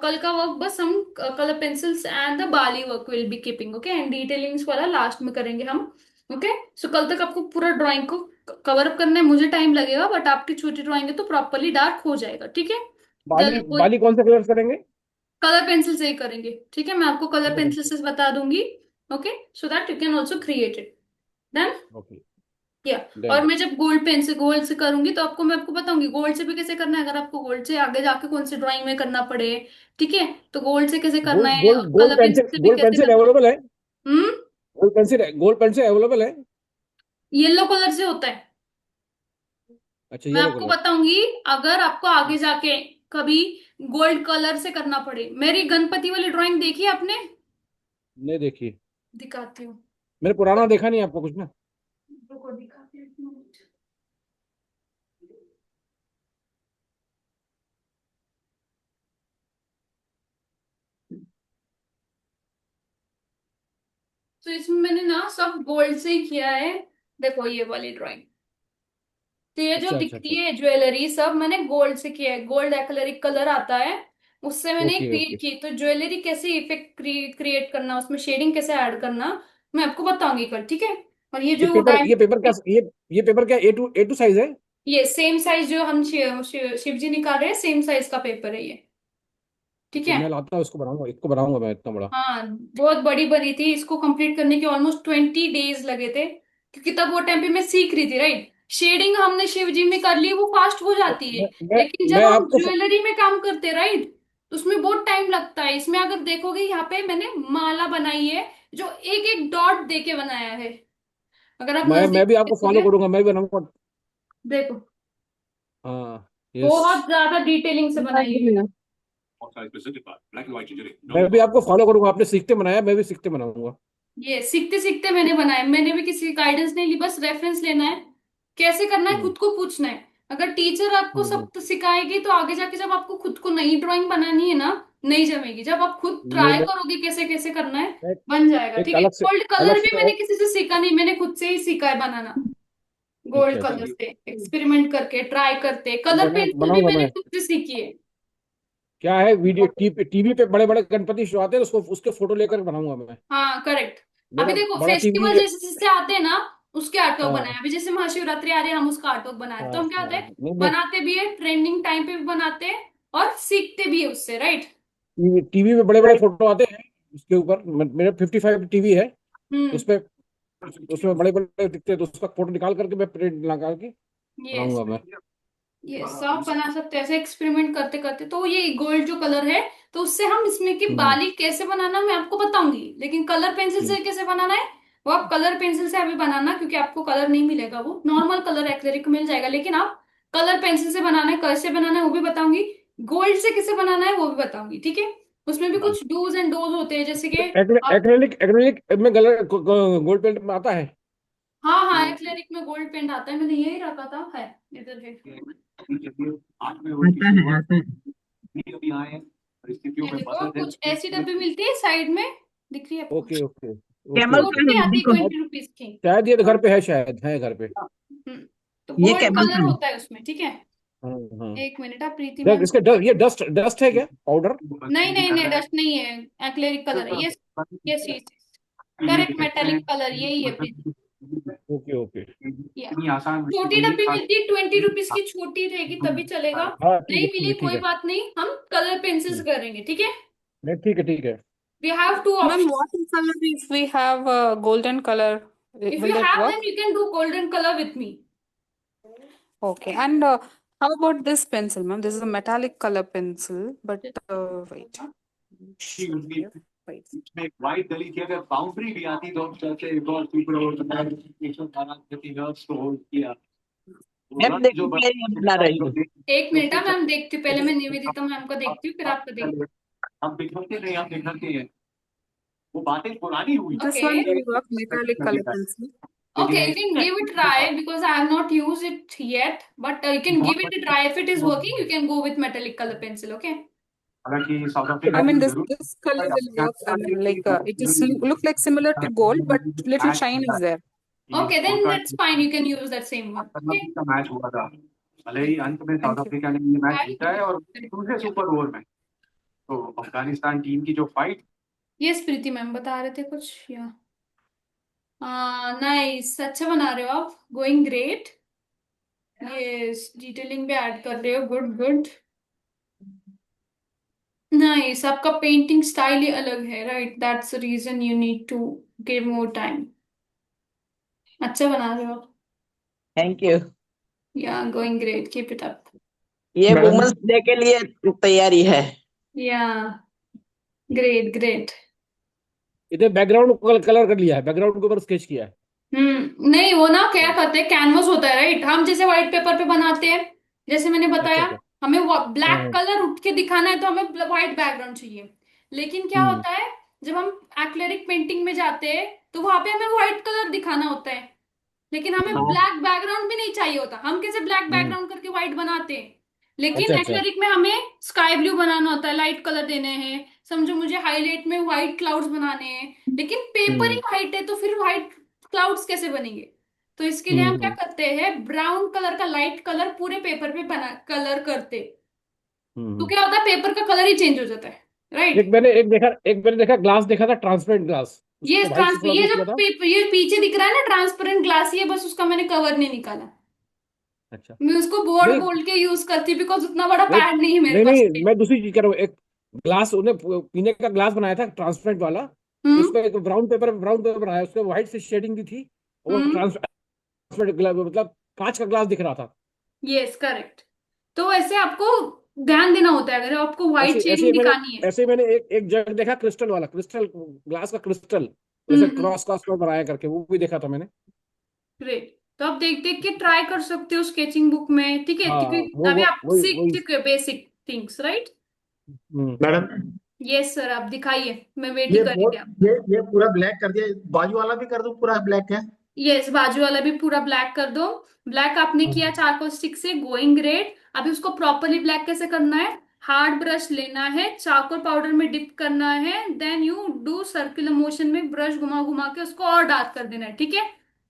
कल का वर्क बस हम colour pencils and the Bali work will be keeping, okay? And detailings वाला लास्ट में करेंगे हम, ओके? सो कल तक आपको पूरा ड्राइंग को कवर अप करना है। मुझे टाइम लगेगा, बट आपकी छोटी ड्राइंग है तो प्रॉपरली डार्क हो जाएगा, ठीक है? बाली बाली कौन से कलर करेंगे? कलर पेंसिल से ही करेंगे, ठीक है? मैं आपको कलर पेंसिल से बता दूंगी, okay? So that you can also create it then. Okay yeah, और मैं जब गोल्ड से करूंगी तो मैं आपको बताऊंगी गोल्ड से भी कैसे करना है। अगर आपको गोल्ड से आगे जाके कौन सी ड्राइंग में करना पड़े, ठीक है, तो गोल्ड से कैसे करना गोल्ड है, गोल्ड कलर पेंसिल से भी गोल्ड कैसे पेंसिल करना है। अवेलेबल है? गोल्ड पेंसिल अवेलेबल है? येलो कलर से होता है। अच्छा, मैं येलो आपको कलर। बताऊंगी अगर आपको आगे जाके कभी गोल्ड कलर से करना पड़े। मेरी गणपति वाली ड्राइंग देखी आपने? नहीं देखी। दिखाती हूँ, मेरे पुराना देखा नहीं आपको कुछ ना? रुको दिखाती हूँ, एक मिनट। तो इसमें मैंने ना सब गोल्ड से ही किया है। देखो ये वाली ड्राइंग, तो ये जो अच्छा अच्छा दिखती अच्छा। है ज्वेलरी सब मैंने गोल्ड से किया है। गोल्ड एक्रेलिक कलर आता है, उससे मैंने ओके ओके। क्रिएट की। तो ज्वेलरी कैसे इफेक्ट क्रिएट करना, उसमें शेडिंग कैसे ऐड करना, मैं आपको बताऊंगी कल, ठीक है? और ये ये जो पेपर ये पेपर क्या डायमंड, ये पेपर क्या A2 साइज है? ये सेम साइज जो हम शिव जी निकाल रहे हैं, सेम साइज का पेपर है ये, ठीक ओके, है? मैं लाता हूँ, इसको बनाऊंगा मैं इतना बड़ा। हाँ, बहुत बड़ी बनी थी। इसको कंप्लीट करने के ऑलमोस्ट 20 डेज लगे थे, क्योंकि तब वो टाइम पे मैं सीख रही थी, राइट? शेडिंग हमने शिव जी में कर ली, वो फास्ट हो जाती है। मैं मैं लेकिन जब मैं हम आपको ज्वेलरी में काम करते, राइट, तो उसमें बहुत टाइम लगता है। इसमें अगर देखोगे यहाँ पे मैंने माला बनाई है, जो एक एक डॉट दे के बनाया है। अगर आप मैं नजदीक भी से आपको फॉलो देखोगे, करूंगा, मैं भी बनाऊंगा। देखो हाँ, यस। बहुत ज्यादा डिटेलिंग से बनाई है। मैं भी आपको फॉलो करूंगा, आपने सीखते बनाया, मैं भी सीखते बनाऊंगा। ये सीखते सीखते मैंने बनाया। मैंने भी किसी गाइडेंस नहीं ली, बस रेफरेंस लेना है, कैसे करना है हम्म खुद को पूछना है। अगर टीचर आपको हम्म। सब सिखाएगी तो आगे जाके जब आपको खुद को नई ड्राइंग बनानी है ना, नहीं जमेगी। जब आप खुद मैं ट्राई मैं करोगे कैसे कैसे करना है, मैं बन जाएगा, एक ठीक है? गोल्ड अलग कलर भी से मैंने किसी से सीखा नहीं, मैंने खुद से ही सीखा है बनाना। अच्छा गोल्ड अच्छा। कलर से एक्सपेरिमेंट करके ट्राई करते। कलर पेंसिल भी बनाऊंगा मैंने मैं। खुद से सीखी है। क्या है, वीडियो टीवी पे बड़े बड़े गणपति शो आते हैं, उसको उसके फोटो लेकर बनाऊंगा मैं। हाँ करेक्ट। अभी मेरा देखो बड़ा टीवी फेस्टिवल है। जैसे जैसे आते हैं ना, उसके आर्टवर्क हाँ बनाए। अभी जैसे महाशिवरात्रि आ रही है, हम उसका आर्टवर्क बना रहे हैं। हाँ तो हम क्या होता हाँ। है, बनाते भी है, ट्रेंडिंग टाइम पे भी बनाते हैं और सीखते भी है उससे, राइट? टीवी में बड़े बड़े फोटो आते हैं, उसके ऊपर मेरा 55 टीवी है, हम्म। उसपे उसमें बड़े बड़े दिखते हैं, तो उसका फोटो निकाल करके मैं प्रिंट लगा के यस, बनाऊंगा मैं। ये सब बना सकते हैं ऐसे एक्सपेरिमेंट करते करते। तो ये गोल्ड जो कलर है, तो उससे हम इसमें की हम्म बाली कैसे बनाना मैं आपको बताऊंगी। लेकिन कलर पेंसिल हम्म। से कैसे बनाना है, वो आप कलर पेंसिल से अभी बनाना, क्योंकि आपको कलर नहीं मिलेगा। वो नॉर्मल कलर एक्रेलिक मिल जाएगा, लेकिन आप कलर पेंसिल से बनाना है। कैसे बनाना है वो भी बताऊंगी, गोल्ड से कैसे बनाना है वो भी बताऊंगी, ठीक है? उसमें भी कुछ डूज एंड डोज होते हैं, जैसे कि आप, एक्रेलिक में गोल्ड पेंट में आता है? हाँ हाँ, एक्रेलिक में गोल्ड पेंट आता है। मैंने यही रखा था, है इधर है। 8वें ओवर की आता है शुरुआत आता है। भी अभी आए हैं, परिस्थितियों ये में देखो बदल कुछ ऐसी डब्बी मिलती है साइड में, दिख रही है आपको? ओके ओके ओके कैमल छोटी का ओके। सी है आती है देखो। 20 रुपीज की। शायद ये घर पे है, शायद है घर पे। तो ये गोल्ड कैमल कलर का है। होता है उसमें, ठीक है? हाँ हाँ। एक मिनट, आप प्रीति मैम इसके ये डस्ट है क्या, पाउडर? नहीं नहीं नहीं, डस्ट नहीं है, एक्रेलिक कलर है ये। Yes yes, correct, metallic colour यही है प्रीति। Okay okay. इतनी आसान छोटी डब्बी मिलती है 20 रुपीज की, छोटी रहेगी तभी चलेगा। हाँ ठीक नहीं है ठीक मिली है ठीक कोई है। बात नहीं, हम कलर पेंसिल्स करेंगे, ठीक है। नहीं ठीक है ठीक है। We have to Ma'am, option, what color if we have a golden color? If Will you that have work? Then you can do golden colour with me. Okay. And how about this pencil, ma'am? This is a metallic color pencil, but wait. Show here. Wait. इसमें white गली की अगर boundary भी आती तो हम चलते एक और सुपर ओवर 112 हर्ट्ज को होल्ड किया। मैम जो देखिए ये बना रही हूँ। एक मिनट मैम देखती हूँ, पहले मैं निवेदिता मैम को देखती हूँ, फिर आपको देखती हूँ। हम बिखरते नहीं, हम बिखरते हैं, वो बातें पुरानी हुई। This Okay. one will work, metallic color pencil. Okay, you can give it try because I have not used it yet, but you can give it a try. If it is working, you can go with metallic color pencil. Okay. हालांकि south Africa I mean, की this जरूरत this color will work. I mean, like it is look like similar to gold, but little shine is there. Okay, then that's fine. You can use that same one. Okay. का match हुआ था, भले ही अंत में south Thank you. Africa ने ये match जीता है और दूसरे सुपर ओवर में तो अफगानिस्तान टीम की जो फाइट। Yes, प्रीति मैम बता रहे थे कुछ या नाइस, अच्छा बना रहे हो आप, गोइंग ग्रेट। यस, डिटेलिंग भी ऐड कर रहे हो, गुड गुड, नाइस। आपका पेंटिंग स्टाइल ही अलग है, right, that's the reason you need to give more time. अच्छा बना रहे हो आप, thank you. Yeah going great, keep it up. ये मैडम वुमेन्स डे के लिए तैयारी है। Yeah great great. इधर बैकग्राउंड को कलर कर लिया है, बैकग्राउंड के ऊपर स्केच किया है। नहीं वो ना क्या कहते हैं, कैनवस होता है राइट, हम जैसे व्हाइट पेपर पे बनाते हैं, जैसे मैंने अच्छा बताया, अच्छा। हमें ब्लैक हाँ। कलर उठ के दिखाना है तो हमें व्हाइट बैकग्राउंड चाहिए। लेकिन क्या हम्म होता है, जब हम एक्रेलिक पेंटिंग में जाते हैं तो वहां पे हमें व्हाइट कलर दिखाना होता है, लेकिन हमें हाँ। ब्लैक बैकग्राउंड भी नहीं चाहिए होता। हम कैसे ब्लैक हम्म। बैकग्राउंड करके व्हाइट बनाते हैं, लेकिन अच्छा अच्छा। एक्रेलिक में हमें स्काई ब्लू बनाना होता है, लाइट कलर देने हैं, समझो मुझे हाईलाइट में व्हाइट क्लाउड्स बनाने हैं, लेकिन पेपर ही हम्म व्हाइट है तो फिर व्हाइट क्लाउड्स कैसे बनेंगे। तो इसके लिए हम क्या हम्म करते हैं, ब्राउन कलर का लाइट कलर पूरे पेपर पे बना कलर करते, तो हम्म। क्या होता है, पेपर का कलर ही चेंज हो जाता है, राइट। एक मैंने देखा ग्लास देखा था, ट्रांसपेरेंट ग्लास, ये उसको व्हाइट से थोड़ा ये कुछ जो किया था। पेपर ये पीछे दिख रहा है ना ट्रांसपेरेंट ग्लास, ये बस उसका मैंने कवर नहीं निकाला। अच्छा। मैं उसको बोर्ड नहीं बोल के यूज करती बिकॉज उतना बड़ा नहीं पैड नहीं है मेरे नहीं पास। नहीं, मैं दूसरी चीज कर रहा हूँ। एक ग्लास उन्हें पीने का ग्लास बनाया था ट्रांसपेरेंट वाला, तो हम्म उसका एक ब्राउन पेपर बनाया, उसको व्हाइट से शेडिंग दी थी, वो हम्म ट्रांसपेरेंट मतलब कांच का ग्लास दिख रहा था। Yes correct. तो ऐसे आपको ध्यान देना होता है, अगर आपको व्हाइट शेडिंग दिखानी है। ऐसे ही मैंने एक जग देखा, क्रिस्टल वाला, क्रिस्टल ग्लास का क्रिस्टल, जैसे हम्म, क्रॉस क्रॉस में बनाया करके, वो भी देखा था मैंने। ग्रेट। तो आप देख देख के ट्राई कर सकते हो स्केचिंग बुक में, ठीक है, हाँ क्योंकि अभी आप वही सीख वही। चुके हो basic things, right. Madam yes sir, आप दिखाइए, मैं वेट ही ये करेंगे आप। ये पूरा ब्लैक कर दिया, बाजू वाला भी कर दूं पूरा ब्लैक है? यस, बाजू वाला भी पूरा ब्लैक कर दो। ब्लैक आपने किया चारकोल स्टिक से, गोइंग ग्रेट। अभी उसको प्रॉपरली ब्लैक कैसे करना है, हार्ड ब्रश लेना है, चारकोल पाउडर में डिप करना है, then you do circular motion में ब्रश घुमा घुमा के उसको और डार्क कर देना है, ठीक है।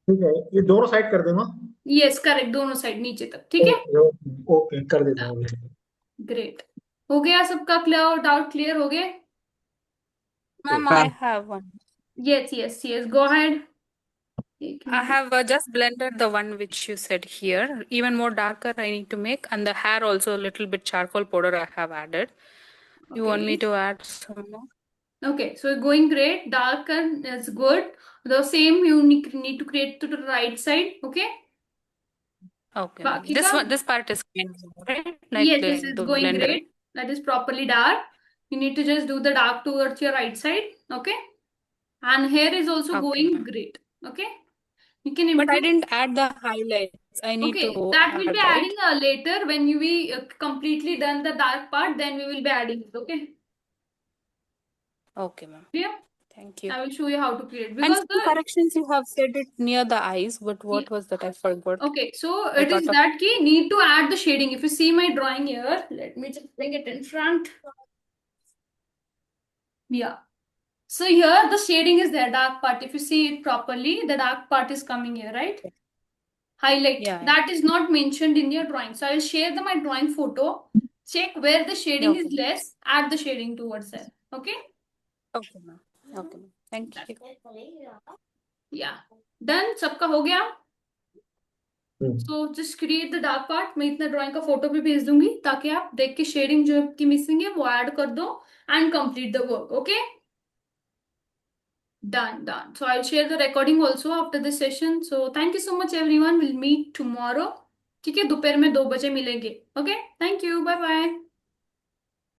ठीक है, ये दोनों साइड कर दूंगा। यस करेक्ट, दोनों साइड नीचे तक, ठीक है। ओके ओके ओके, कर देता हूँ। ग्रेट, हो गया सबका क्लियर, डाउट क्लियर हो गए। Ma'am, हाँ। I have one. Yes yes yes, go ahead. I have just blended the one which you said here. Even more darker I need to make, and the hair also a little bit charcoal powder I have added. You want me to add some more? Okay, so going great, dark and is good. The same you need to create to the right side, okay. Okay, ma'am. बाकी This का one, this part is clean, right? Like yes, this is the going blender. great. That is properly dark. You need to just do the dark towards your right side, okay. And hair is also Okay, going ma'am. great, okay. You can But I improve. didn't add the highlights. I need Okay, to that will add, be right? adding later when you be completely done the dark part. Then we will be adding it, okay. Okay, ma'am. Clear? Thank you. I will show you how to create And because some corrections you have said it near the eyes, but what was that? I forgot. okay, so I it is thought of that key need to add the shading. If you see my drawing here, let me just bring it in front. Yeah. So here the shading is there, dark part. If you see it properly, the dark part is coming here, right? Highlight. Yeah, yeah. That is not mentioned in your drawing. So I'll share my drawing photo. Check where the shading is Okay. less, add the shading towards there. Okay? Okay, ma'am. Okay, ma'am. Thank you. Yeah done, सबका हो गया। Hmm. So just create the dark part. मैं इतना drawing का photo भी भेज दूंगी ताकि आप देख के शेडिंग जो आपकी मिसिंग है वो ऐड कर दो and complete the work. Okay, done. So I'll share the recording also after this session. So thank you so much everyone. We'll meet tomorrow. ठीक है, दोपहर में 2 बजे मिलेंगे। Okay, thank you, bye bye.